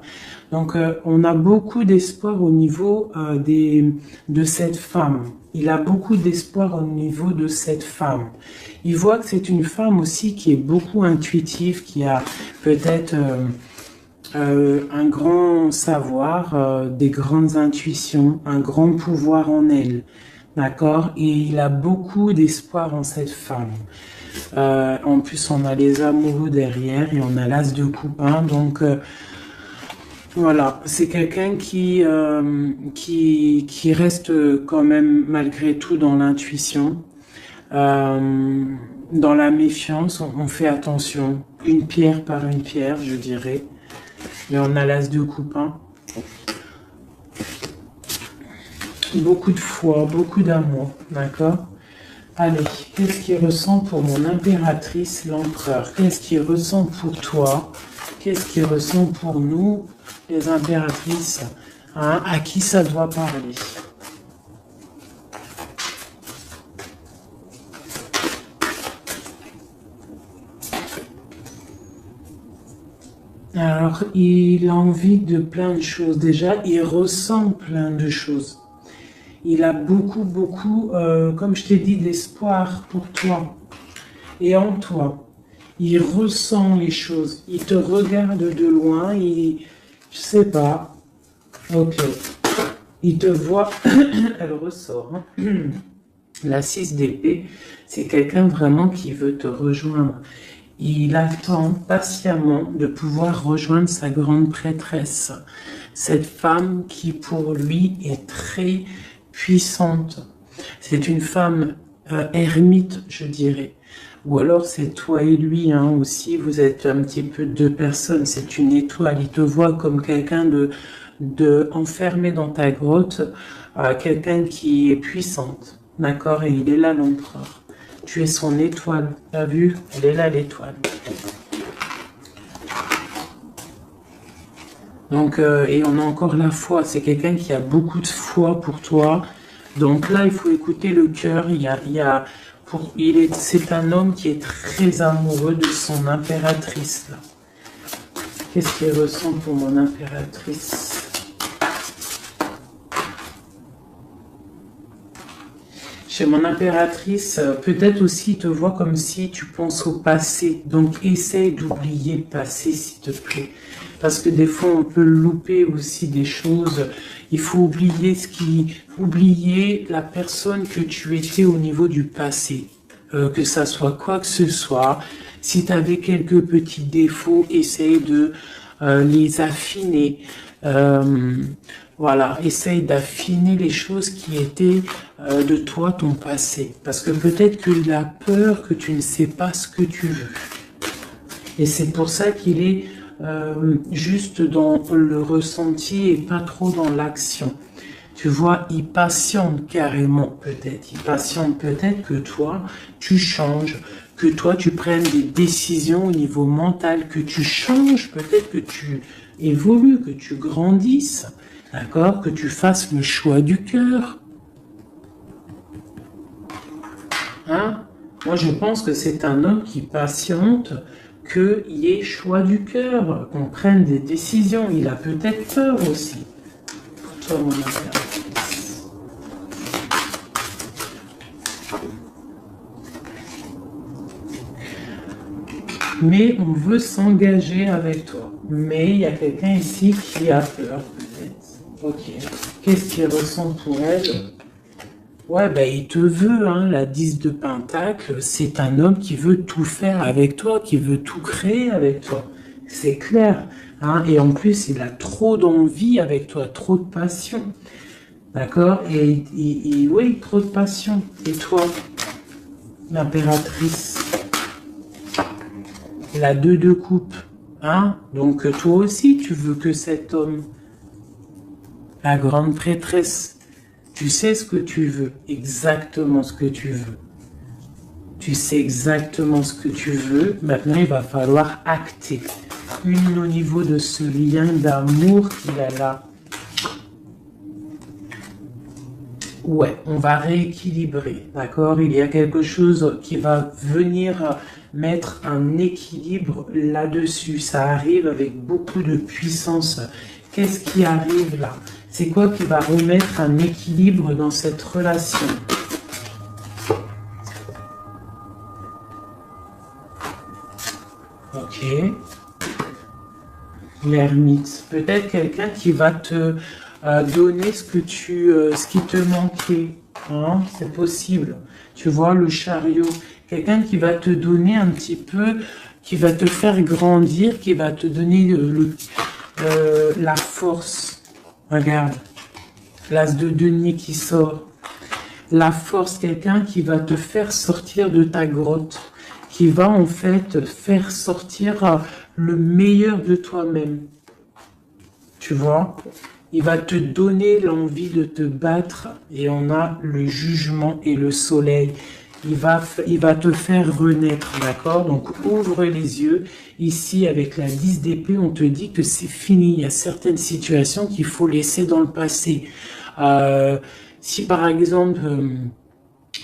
Donc, on a beaucoup d'espoir au niveau de cette femme. Il a beaucoup d'espoir au niveau de cette femme. Il voit que c'est une femme aussi qui est beaucoup intuitive, qui a peut-être un grand savoir, des grandes intuitions, un grand pouvoir en elle. D'accord? Et il a beaucoup d'espoir en cette femme. En plus, on a les amoureux derrière et on a l'as de coupe. Donc, voilà, c'est quelqu'un qui reste quand même malgré tout dans l'intuition, dans la méfiance. On fait attention, une pierre par une pierre, je dirais. Mais on a l'as de coupe. Beaucoup de foi, beaucoup d'amour, d'accord? Allez, qu'est-ce qu'il ressent pour mon impératrice, l'empereur? Qu'est-ce qu'il ressent pour toi? Qu'est-ce qu'il ressent pour nous, les impératrices? À qui ça doit parler? Alors, il a envie de plein de choses. Déjà, il ressent plein de choses. Il a beaucoup, beaucoup, comme je t'ai dit, d'espoir pour toi et en toi. Il ressent les choses. Il te regarde de loin. Je sais pas. Ok. Il te voit. Elle ressort. La 6 d'épée, c'est quelqu'un vraiment qui veut te rejoindre. Il attend patiemment de pouvoir rejoindre sa grande prêtresse. Cette femme qui pour lui est très puissante. C'est une femme ermite, je dirais. Ou alors c'est toi et lui aussi, vous êtes un petit peu deux personnes, c'est une étoile. Il te voit comme quelqu'un de enfermé dans ta grotte, quelqu'un qui est puissante. D'accord? Et il est là l'empereur. Tu es son étoile. T'as vu? Elle est là l'étoile. Donc, et on a encore la foi. C'est quelqu'un qui a beaucoup de foi pour toi. Donc là, il faut écouter le cœur. C'est un homme qui est très amoureux de son impératrice. Là. Qu'est-ce qu'il ressent pour mon impératrice? Chez mon impératrice, peut-être aussi te vois comme si tu penses au passé. Donc essaye d'oublier le passé, s'il te plaît. Parce que des fois, on peut louper aussi des choses. Il faut oublier la personne que tu étais au niveau du passé. Que ça soit quoi que ce soit. Si tu avais quelques petits défauts, essaye de les affiner. Voilà, essaye d'affiner les choses qui étaient de toi, ton passé. Parce que peut-être qu'il a peur que tu ne sais pas ce que tu veux. Et c'est pour ça qu'il est juste dans le ressenti et pas trop dans l'action. Tu vois, il patiente carrément peut-être. Il patiente peut-être que toi, tu changes, que toi, tu prennes des décisions au niveau mental, que tu changes, peut-être que tu évolues, que tu grandisses, d'accord? Que tu fasses le choix du cœur. Hein? Moi, je pense que c'est un homme qui patiente, qu'il y ait choix du cœur, qu'on prenne des décisions. Il a peut-être peur aussi. Pour toi, mon impératrice. Mais on veut s'engager avec toi. Mais il y a quelqu'un ici qui a peur, peut-être. Ok. Qu'est-ce qu'il ressent pour elle? Ouais, ben il te veut, hein, la 10 de Pentacle, c'est un homme qui veut tout faire avec toi, qui veut tout créer avec toi. C'est clair, hein, et en plus, il a trop d'envie avec toi, trop de passion. D'accord? Et oui, trop de passion. Et toi, l'impératrice, la 2 de coupe, hein? Donc toi aussi, tu veux que cet homme, la grande prêtresse, tu sais ce que tu veux, exactement ce que tu veux. Tu sais exactement ce que tu veux. Maintenant, il va falloir acter. Une au niveau de ce lien d'amour qu'il a là. Ouais, on va rééquilibrer, d'accord? Il y a quelque chose qui va venir mettre un équilibre là-dessus. Ça arrive avec beaucoup de puissance. Qu'est-ce qui arrive là? C'est quoi qui va remettre un équilibre dans cette relation? Ok. L'ermite. Peut-être quelqu'un qui va te donner ce qui te manquait. Hein? C'est possible. Tu vois, le chariot. Quelqu'un qui va te donner un petit peu, qui va te faire grandir, qui va te donner la force. Regarde. L'as de denier qui sort. La force, quelqu'un qui va te faire sortir de ta grotte. Qui va en fait faire sortir le meilleur de toi-même. Tu vois? Il va te donner l'envie de te battre et on a le jugement et le soleil. Il va te faire renaître, d'accord? Donc ouvre les yeux. Ici, avec la 10 d'épée, on te dit que c'est fini. Il y a certaines situations qu'il faut laisser dans le passé. Si par exemple,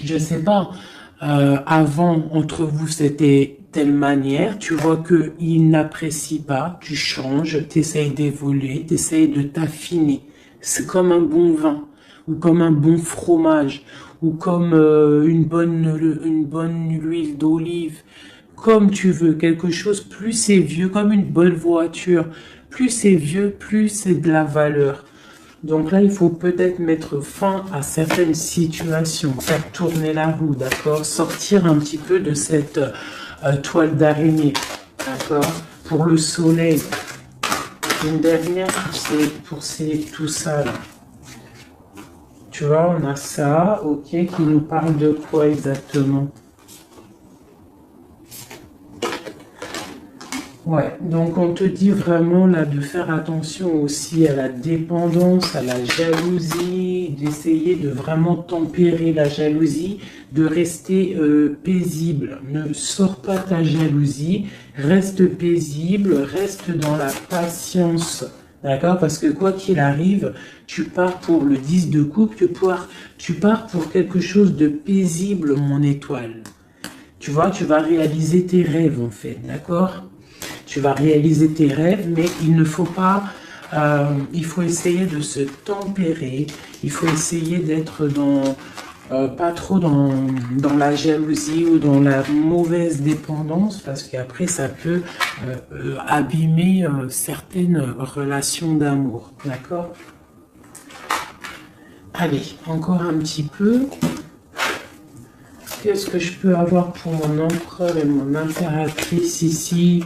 je sais pas, avant, entre vous, c'était telle manière, tu vois que il n'apprécie pas, tu changes, tu essayes d'évoluer, tu essayes de t'affiner. C'est comme un bon vin, ou comme un bon fromage, ou comme une bonne huile d'olive, comme tu veux, quelque chose, plus c'est vieux, comme une bonne voiture, plus c'est vieux, plus c'est de la valeur. Donc là, il faut peut-être mettre fin à certaines situations, faire tourner la roue, d'accord? Sortir un petit peu de cette toile d'araignée, d'accord? Pour le soleil. Une dernière pour tout ça, là. Tu vois, on a ça, ok, qui nous parle de quoi exactement? Ouais, donc on te dit vraiment là de faire attention aussi à la dépendance, à la jalousie, d'essayer de vraiment tempérer la jalousie, de rester paisible. Ne sors pas ta jalousie, reste paisible, reste dans la patience. D'accord? Parce que quoi qu'il arrive, tu pars pour le 10 de coupe, tu pars pour quelque chose de paisible, mon étoile. Tu vois, tu vas réaliser tes rêves en fait, d'accord? Tu vas réaliser tes rêves, mais il ne faut pas, il faut essayer de se tempérer, il faut essayer d'être pas trop dans la jalousie ou dans la mauvaise dépendance, parce qu'après ça peut abîmer certaines relations d'amour, d'accord? Allez, encore un petit peu. Qu'est-ce que je peux avoir pour mon empereur et mon impératrice ici,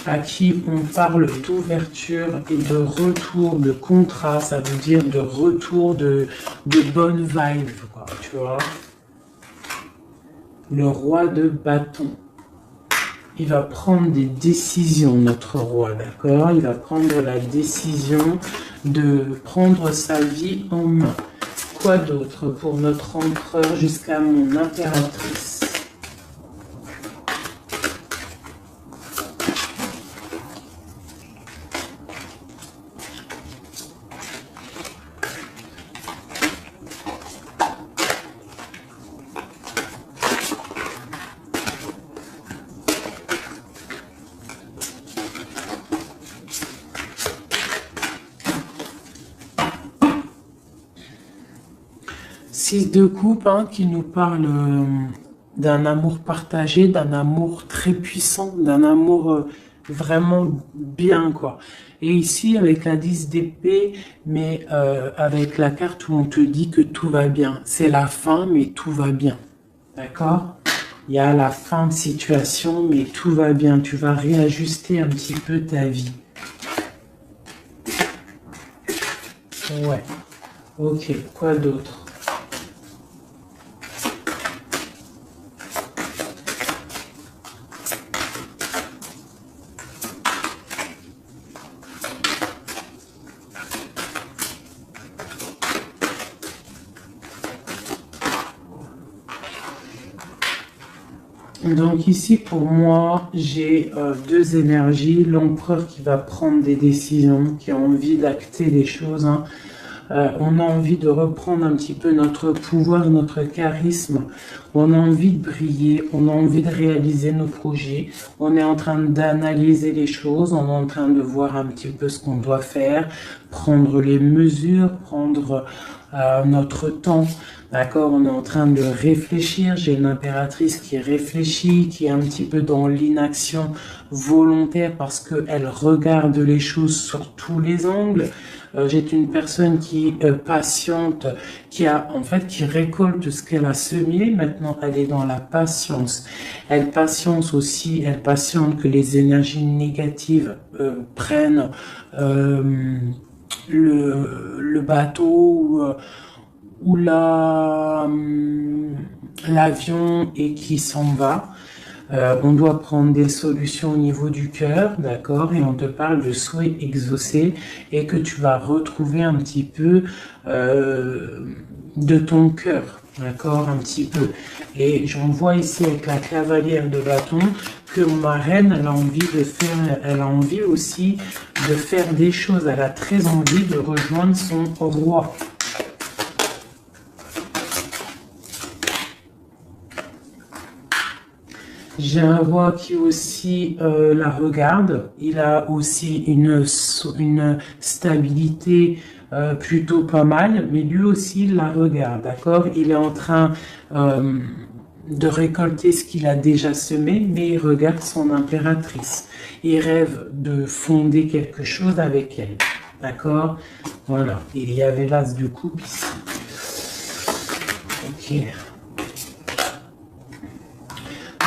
à qui on parle d'ouverture et de retour, de contrat, ça veut dire de retour de bonne vibe, quoi, tu vois. Le roi de bâton, il va prendre des décisions, notre roi, d'accord? Il va prendre la décision de prendre sa vie en main. quoi d'autre pour notre empereur jusqu'à mon impératrice? Six de coupe hein, qui nous parle d'un amour partagé, d'un amour très puissant, d'un amour vraiment bien quoi. Et ici avec la 10 d'épée, mais avec la carte où on te dit que tout va bien. C'est la fin, mais tout va bien. D'accord? Il y a la fin de situation, mais tout va bien. Tu vas réajuster un petit peu ta vie. Ouais. Ok, quoi d'autre? Donc ici, pour moi, j'ai deux énergies. L'empereur qui va prendre des décisions, qui a envie d'acter les choses. Hein. On a envie de reprendre un petit peu notre pouvoir, notre charisme. On a envie de briller, on a envie de réaliser nos projets. On est en train d'analyser les choses, on est en train de voir un petit peu ce qu'on doit faire, prendre les mesures, prendre notre temps. D'accord, on est en train de réfléchir. J'ai une impératrice qui réfléchit, qui est un petit peu dans l'inaction volontaire parce qu'elle regarde les choses sur tous les angles. J'ai une personne qui patiente, qui récolte ce qu'elle a semé. Maintenant, elle est dans la patience. Elle patiente aussi, elle patiente que les énergies négatives prennent le bateau ou l'avion et qui s'en va. On doit prendre des solutions au niveau du cœur, d'accord, et on te parle de souhaits exaucés et que tu vas retrouver un petit peu de ton cœur, d'accord, un petit peu. Et j'en vois ici avec la cavalière de bâton que ma reine, elle a envie aussi de faire des choses. Elle a très envie de rejoindre son roi. J'ai un roi qui aussi la regarde. Il a aussi une stabilité plutôt pas mal, mais lui aussi il la regarde, d'accord? Il est en train de récolter ce qu'il a déjà semé, mais il regarde son impératrice. Il rêve de fonder quelque chose avec elle, d'accord? Voilà, il y avait l'as de coupe ici. Ok.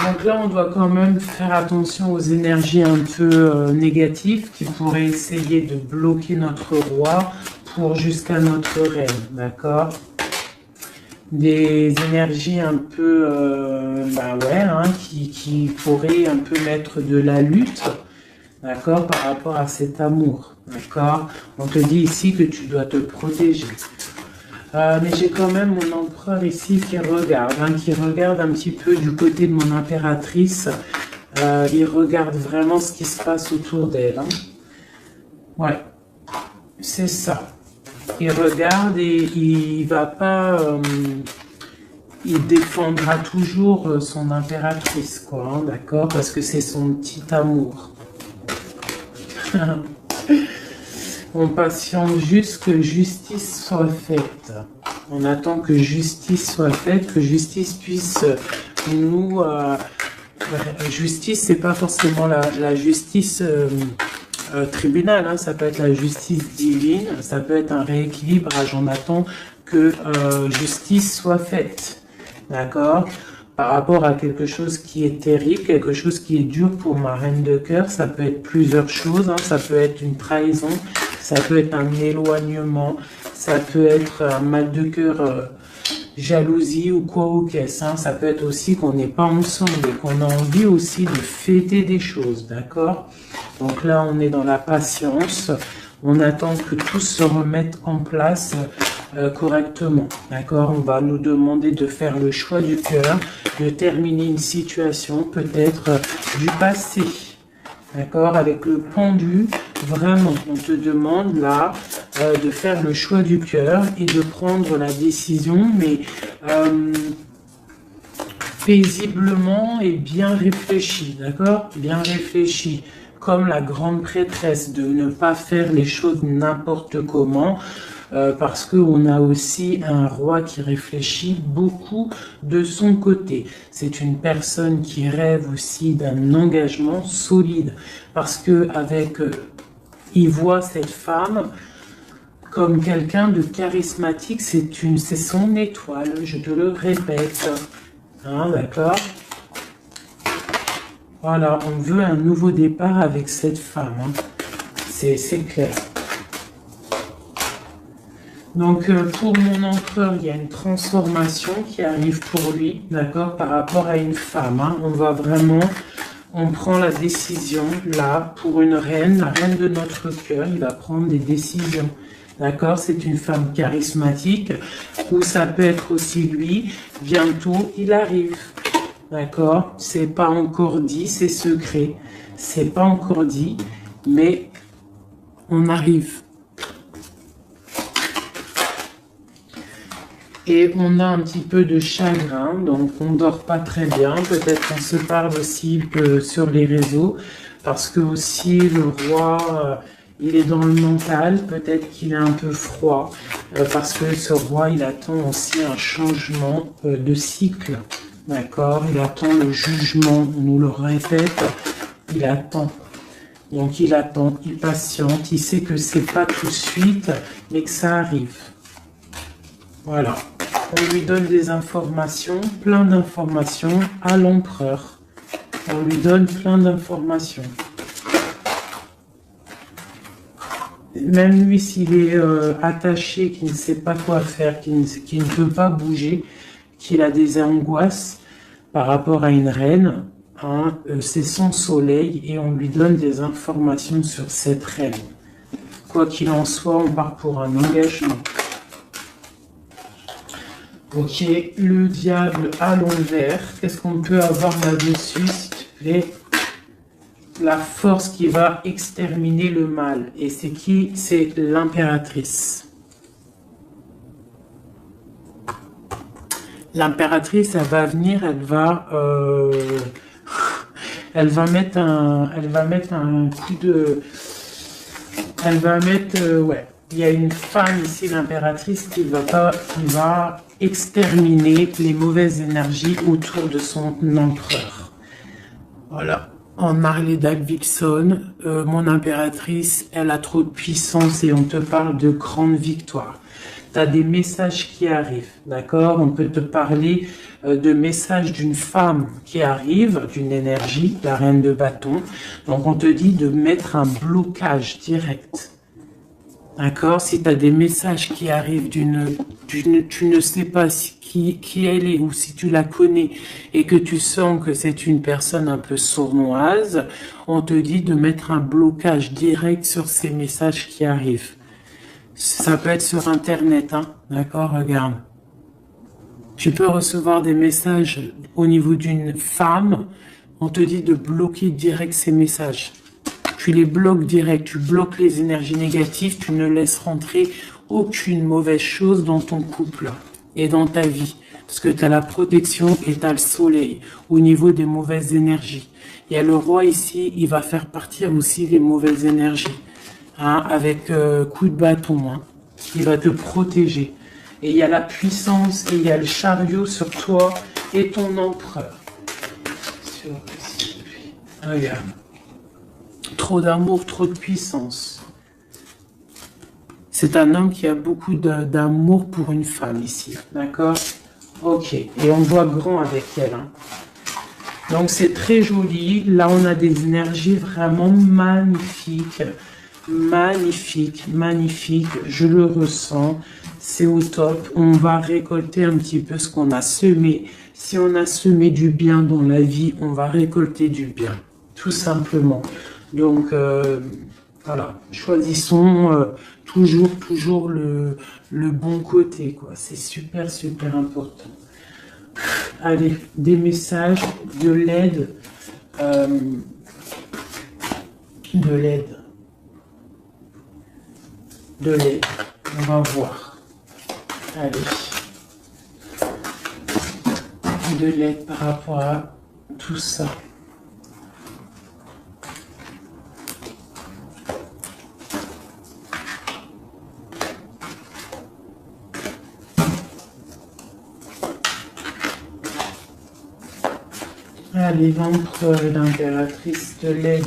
Donc là, on doit quand même faire attention aux énergies un peu négatives qui pourraient essayer de bloquer notre roi pour jusqu'à notre reine, d'accord? Des énergies un peu, qui pourraient un peu mettre de la lutte, d'accord, par rapport à cet amour, d'accord? On te dit ici que tu dois te protéger. Mais j'ai quand même mon empereur ici qui regarde un petit peu du côté de mon impératrice. Il regarde vraiment ce qui se passe autour d'elle. Hein. Ouais, c'est ça. Il regarde et il va pas... il défendra toujours son impératrice, quoi, hein, d'accord? Parce que c'est son petit amour. On patiente juste que justice soit faite. On attend que justice soit faite, que justice puisse nous... justice, c'est pas forcément la justice tribunal, hein, ça peut être la justice divine, ça peut être un rééquilibrage. On attend que justice soit faite. D'accord? Par rapport à quelque chose qui est terrible, quelque chose qui est dur pour ma reine de cœur, ça peut être plusieurs choses, hein, ça peut être une trahison, ça peut être un éloignement, ça peut être un mal de cœur, jalousie ou quoi ou qu'est-ce, hein, ça peut être aussi qu'on n'est pas ensemble et qu'on a envie aussi de fêter des choses, d'accord? Donc là, on est dans la patience, on attend que tout se remette en place correctement. D'accord? On va nous demander de faire le choix du cœur, de terminer une situation peut-être du passé. D'accord? Avec le pendu, vraiment, on te demande là de faire le choix du cœur et de prendre la décision, mais paisiblement et bien réfléchi, d'accord? Bien réfléchi, comme la grande prêtresse, de ne pas faire les choses n'importe comment, parce qu'on a aussi un roi qui réfléchit beaucoup de son côté. C'est une personne qui rêve aussi d'un engagement solide, parce que il voit cette femme comme quelqu'un de charismatique, c'est son étoile, je te le répète. Hein, d'accord? Voilà, on veut un nouveau départ avec cette femme. Hein. C'est clair. Donc, pour mon empereur, il y a une transformation qui arrive pour lui, d'accord, par rapport à une femme. Hein. On prend la décision, là, pour une reine, la reine de notre cœur, il va prendre des décisions. D'accord? C'est une femme charismatique, ou ça peut être aussi lui, bientôt il arrive. D'accord? C'est pas encore dit, c'est secret. C'est pas encore dit, mais on arrive. Et on a un petit peu de chagrin, donc on dort pas très bien. Peut-être qu'on se parle aussi sur les réseaux, parce que aussi le roi, il est dans le mental. Peut-être qu'il est un peu froid, parce que ce roi, il attend aussi un changement de cycle. D'accord? Il attend le jugement, on nous le répète, il attend. Donc il attend, il patiente, il sait que c'est pas tout de suite, mais que ça arrive. Voilà. On lui donne des informations, plein d'informations à l'empereur. On lui donne plein d'informations. Même lui, s'il est attaché, qui ne sait pas quoi faire, qui ne peut pas bouger, qu'il a des angoisses par rapport à une reine, hein, c'est son soleil et on lui donne des informations sur cette reine. Quoi qu'il en soit, on part pour un engagement. Ok, le diable à l'envers, qu'est-ce qu'on peut avoir là-dessus, s'il te plaît? La force qui va exterminer le mal. Et c'est qui? C'est l'impératrice. L'impératrice, elle va venir, elle va mettre un coup de, ouais. Il y a une femme ici, l'impératrice, qui va exterminer les mauvaises énergies autour de son empereur. Voilà. En Marley Davidson, mon impératrice, elle a trop de puissance et on te parle de grandes victoires. Tu as des messages qui arrivent, d'accord? On peut te parler de messages d'une femme qui arrive, d'une énergie, la reine de bâton. Donc on te dit de mettre un blocage direct. D'accord? Si tu as des messages qui arrivent tu ne sais pas qui elle est ou si tu la connais et que tu sens que c'est une personne un peu sournoise, on te dit de mettre un blocage direct sur ces messages qui arrivent. Ça peut être sur Internet, hein? D'accord? Regarde. Tu peux recevoir des messages au niveau d'une femme, on te dit de bloquer direct ces messages. Tu les bloques direct, tu bloques les énergies négatives, tu ne laisses rentrer aucune mauvaise chose dans ton couple et dans ta vie. Parce que tu as la protection et tu as le soleil au niveau des mauvaises énergies. Il y a le roi ici, il va faire partir aussi les mauvaises énergies. Hein, avec coup de bâton. Hein, il va te protéger. Et il y a la puissance et il y a le chariot sur toi et ton empereur. Regarde. Trop d'amour, trop de puissance. C'est un homme qui a beaucoup d'amour pour une femme ici. D'accord? Ok. Et on voit grand avec elle. Hein. Donc c'est très joli. Là, on a des énergies vraiment magnifiques. Magnifique, magnifique. Je le ressens. C'est au top. On va récolter un petit peu ce qu'on a semé. Si on a semé du bien dans la vie, on va récolter du bien. Tout simplement. Donc, Voilà, choisissons toujours le bon côté, quoi. C'est super, super important. Allez, des messages, de l'aide, euh, de l'aide, de l'aide. On va voir. Allez. De l'aide par rapport à tout ça. Allez, l'empereur et l'impératrice de l'aide.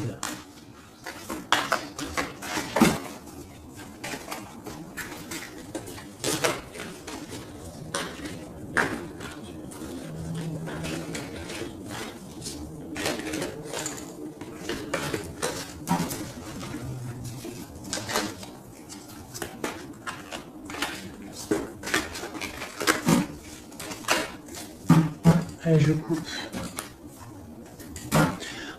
Allez, je coupe.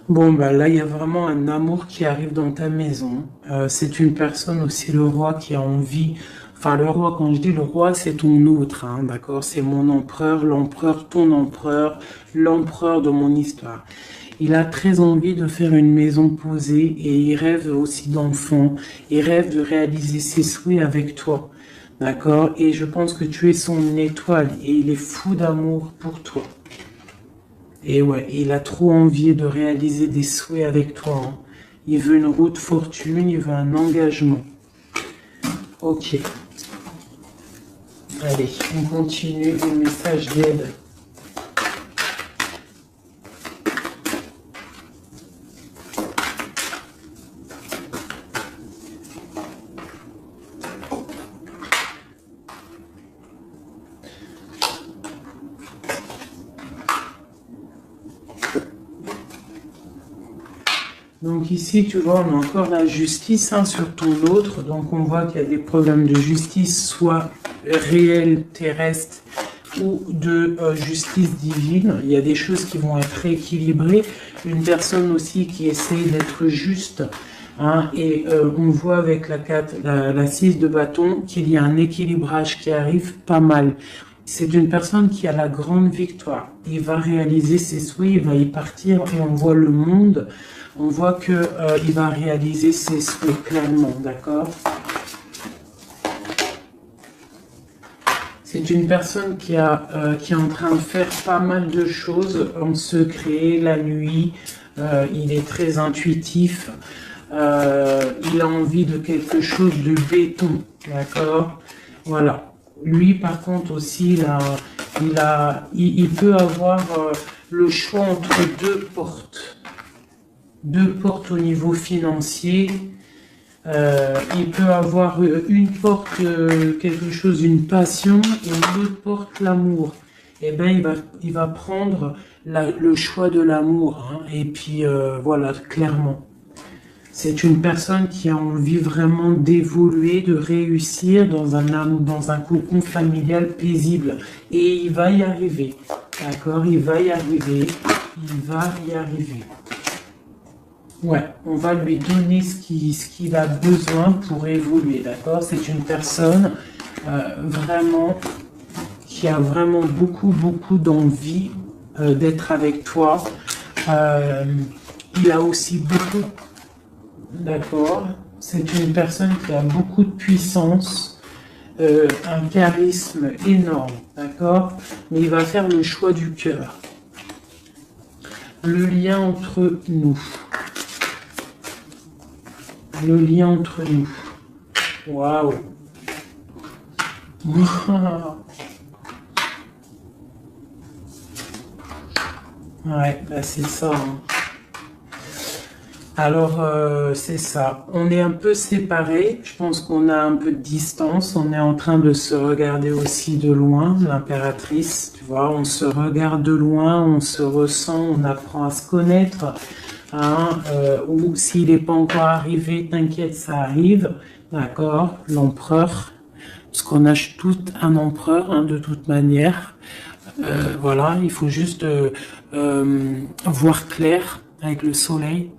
Bon, bah là, il y a vraiment un amour qui arrive dans ta maison. C'est une personne aussi, le roi, qui a envie... Enfin, le roi, quand je dis le roi, c'est ton autre, hein, d'accord? C'est mon empereur, l'empereur, ton empereur, l'empereur de mon histoire. Il a très envie de faire une maison posée et il rêve aussi d'enfants. Il rêve de réaliser ses souhaits avec toi, d'accord? Et je pense que tu es son étoile et il est fou d'amour pour toi. Et ouais, il a trop envie de réaliser des souhaits avec toi, hein. Il veut une route fortune, il veut un engagement. Ok. Allez, on continue le message d'aide. Donc ici, tu vois, on a encore la justice, hein, sur ton autre. Donc on voit qu'il y a des problèmes de justice, soit réels, terrestres, ou de justice divine. Il y a des choses qui vont être rééquilibrées. Une personne aussi qui essaye d'être juste. Hein, et on voit avec la 6 de bâton qu'il y a un équilibrage qui arrive pas mal. C'est une personne qui a la grande victoire. Il va réaliser ses souhaits, il va y partir et on voit le monde. On voit que il va réaliser ses souhaits clairement, d'accord? C'est une personne qui est en train de faire pas mal de choses en secret, la nuit. Il est très intuitif. Il a envie de quelque chose de béton, d'accord? Voilà. Lui, par contre, aussi, il peut avoir le choix entre deux portes. Deux portes au niveau financier. Il peut avoir une porte, quelque chose, une passion, et une autre porte, l'amour. Eh ben, il va prendre le choix de l'amour, hein, et puis voilà, clairement. C'est une personne qui a envie vraiment d'évoluer, de réussir dans un cocon familial paisible. Et il va y arriver. D'accord? Il va y arriver. Il va y arriver. Ouais, on va lui donner ce qu'il a besoin pour évoluer. D'accord? C'est une personne vraiment qui a vraiment beaucoup d'envie d'être avec toi. Il a aussi beaucoup... D'accord. C'est une personne qui a beaucoup de puissance, un charisme énorme, d'accord? Mais il va faire le choix du cœur. Le lien entre nous. Le lien entre nous. Waouh. Ouais, bah c'est ça, hein. Alors, c'est ça. On est un peu séparés. Je pense qu'on a un peu de distance. On est en train de se regarder aussi de loin, l'impératrice. Tu vois, on se regarde de loin, on se ressent, on apprend à se connaître. Hein, ou s'il n'est pas encore arrivé, t'inquiète, ça arrive. D'accord? L'empereur. Parce qu'on a tout un empereur, hein, de toute manière. Voilà, il faut juste voir clair avec le soleil.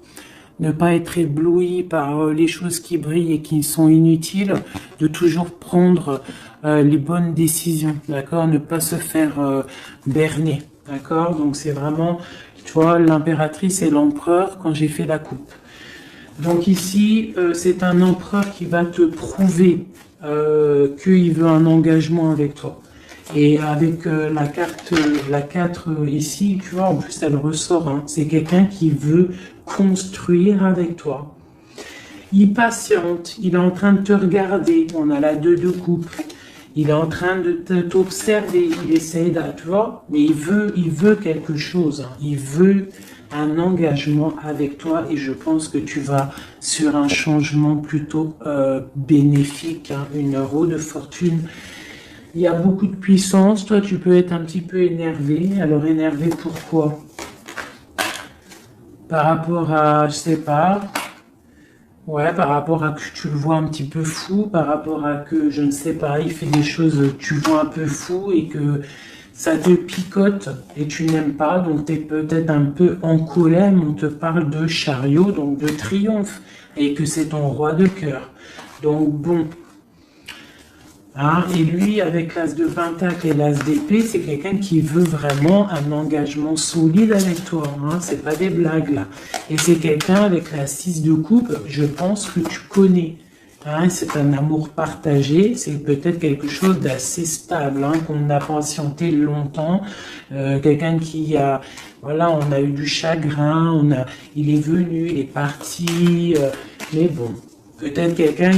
ne pas être ébloui par les choses qui brillent et qui sont inutiles, de toujours prendre les bonnes décisions, d'accord, ne pas se faire berner, d'accord, donc c'est vraiment, tu vois, l'impératrice et l'empereur quand j'ai fait la coupe. Donc ici, c'est un empereur qui va te prouver qu'il veut un engagement avec toi. Et avec la 4 ici, tu vois, en plus elle ressort, hein, c'est quelqu'un qui veut construire avec toi. Il patiente, il est en train de te regarder, on a la 2 de coupe, il est en train de t'observer, il essaye de, tu vois, mais il veut quelque chose, hein, il veut un engagement avec toi et je pense que tu vas sur un changement plutôt bénéfique, hein, une roue de fortune. Il y a beaucoup de puissance, toi tu peux être un petit peu énervé. Alors énervé pourquoi? Par rapport à, je sais pas, ouais, par rapport à que tu le vois un petit peu fou, par rapport à que, je ne sais pas, il fait des choses, tu vois un peu fou et que ça te picote et tu n'aimes pas, donc tu es peut-être un peu en colère, mais on te parle de chariot, donc de triomphe, et que c'est ton roi de cœur. Donc bon. Hein, et lui, avec l'as de pentacle et l'as d'épée, c'est quelqu'un qui veut vraiment un engagement solide avec toi. Hein, c'est pas des blagues là. Et c'est quelqu'un avec la 6 de coupe, je pense que tu connais. Hein, c'est un amour partagé, c'est peut-être quelque chose d'assez stable, hein, qu'on a patienté longtemps. Quelqu'un qui a, voilà, on a eu du chagrin, il est venu, il est parti, mais bon, peut-être quelqu'un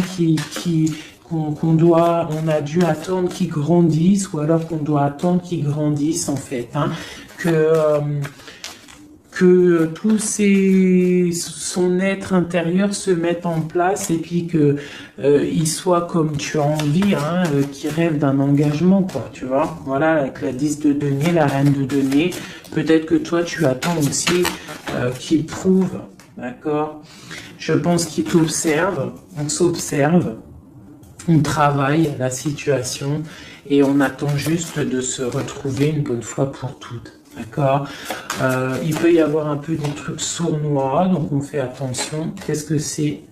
on a dû attendre qu'il grandisse, ou alors qu'on doit attendre qu'il grandisse en fait, hein, que son être intérieur se mette en place et puis que il soit comme tu as envie, hein, qu'il rêve d'un engagement, quoi, tu vois. Voilà, avec la 10 de denier, la reine de denier, peut-être que toi tu attends aussi qu'il prouve, d'accord. Je pense qu'il t'observe, on s'observe. On travaille la situation et on attend juste de se retrouver une bonne fois pour toutes. D'accord. Il peut y avoir un peu des trucs sournois, donc on fait attention. Qu'est-ce que c'est?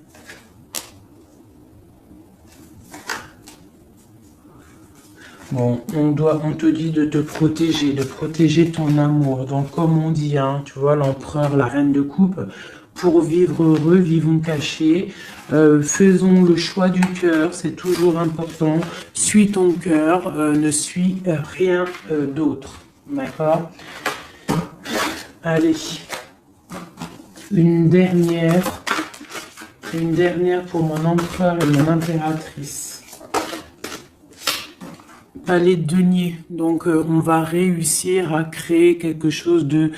Bon, on te dit de te protéger, de protéger ton amour. Donc comme on dit, hein, tu vois, l'empereur, la reine de coupe, pour vivre heureux, vivons cachés, faisons le choix du cœur, c'est toujours important. Suis ton cœur, ne suis rien d'autre. D'accord? Allez, une dernière pour mon empereur et mon impératrice. Palais de denier. Donc on va réussir à créer quelque chose de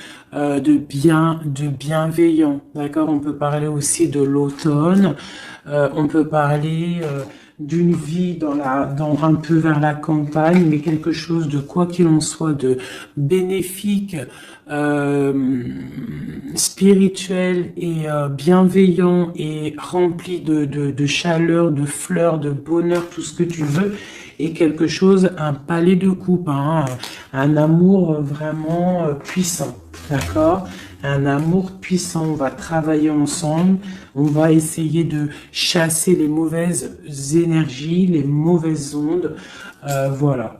bienveillant. D'accord? On peut parler aussi de l'automne. On peut parler d'une vie dans un peu vers la campagne, mais quelque chose de, quoi qu'il en soit, de bénéfique, spirituel et bienveillant et rempli de chaleur, de fleurs, de bonheur, tout ce que tu veux. Et quelque chose, un palais de coupe, hein, un amour vraiment puissant, d'accord? Un amour puissant, on va travailler ensemble, on va essayer de chasser les mauvaises énergies, les mauvaises ondes, voilà.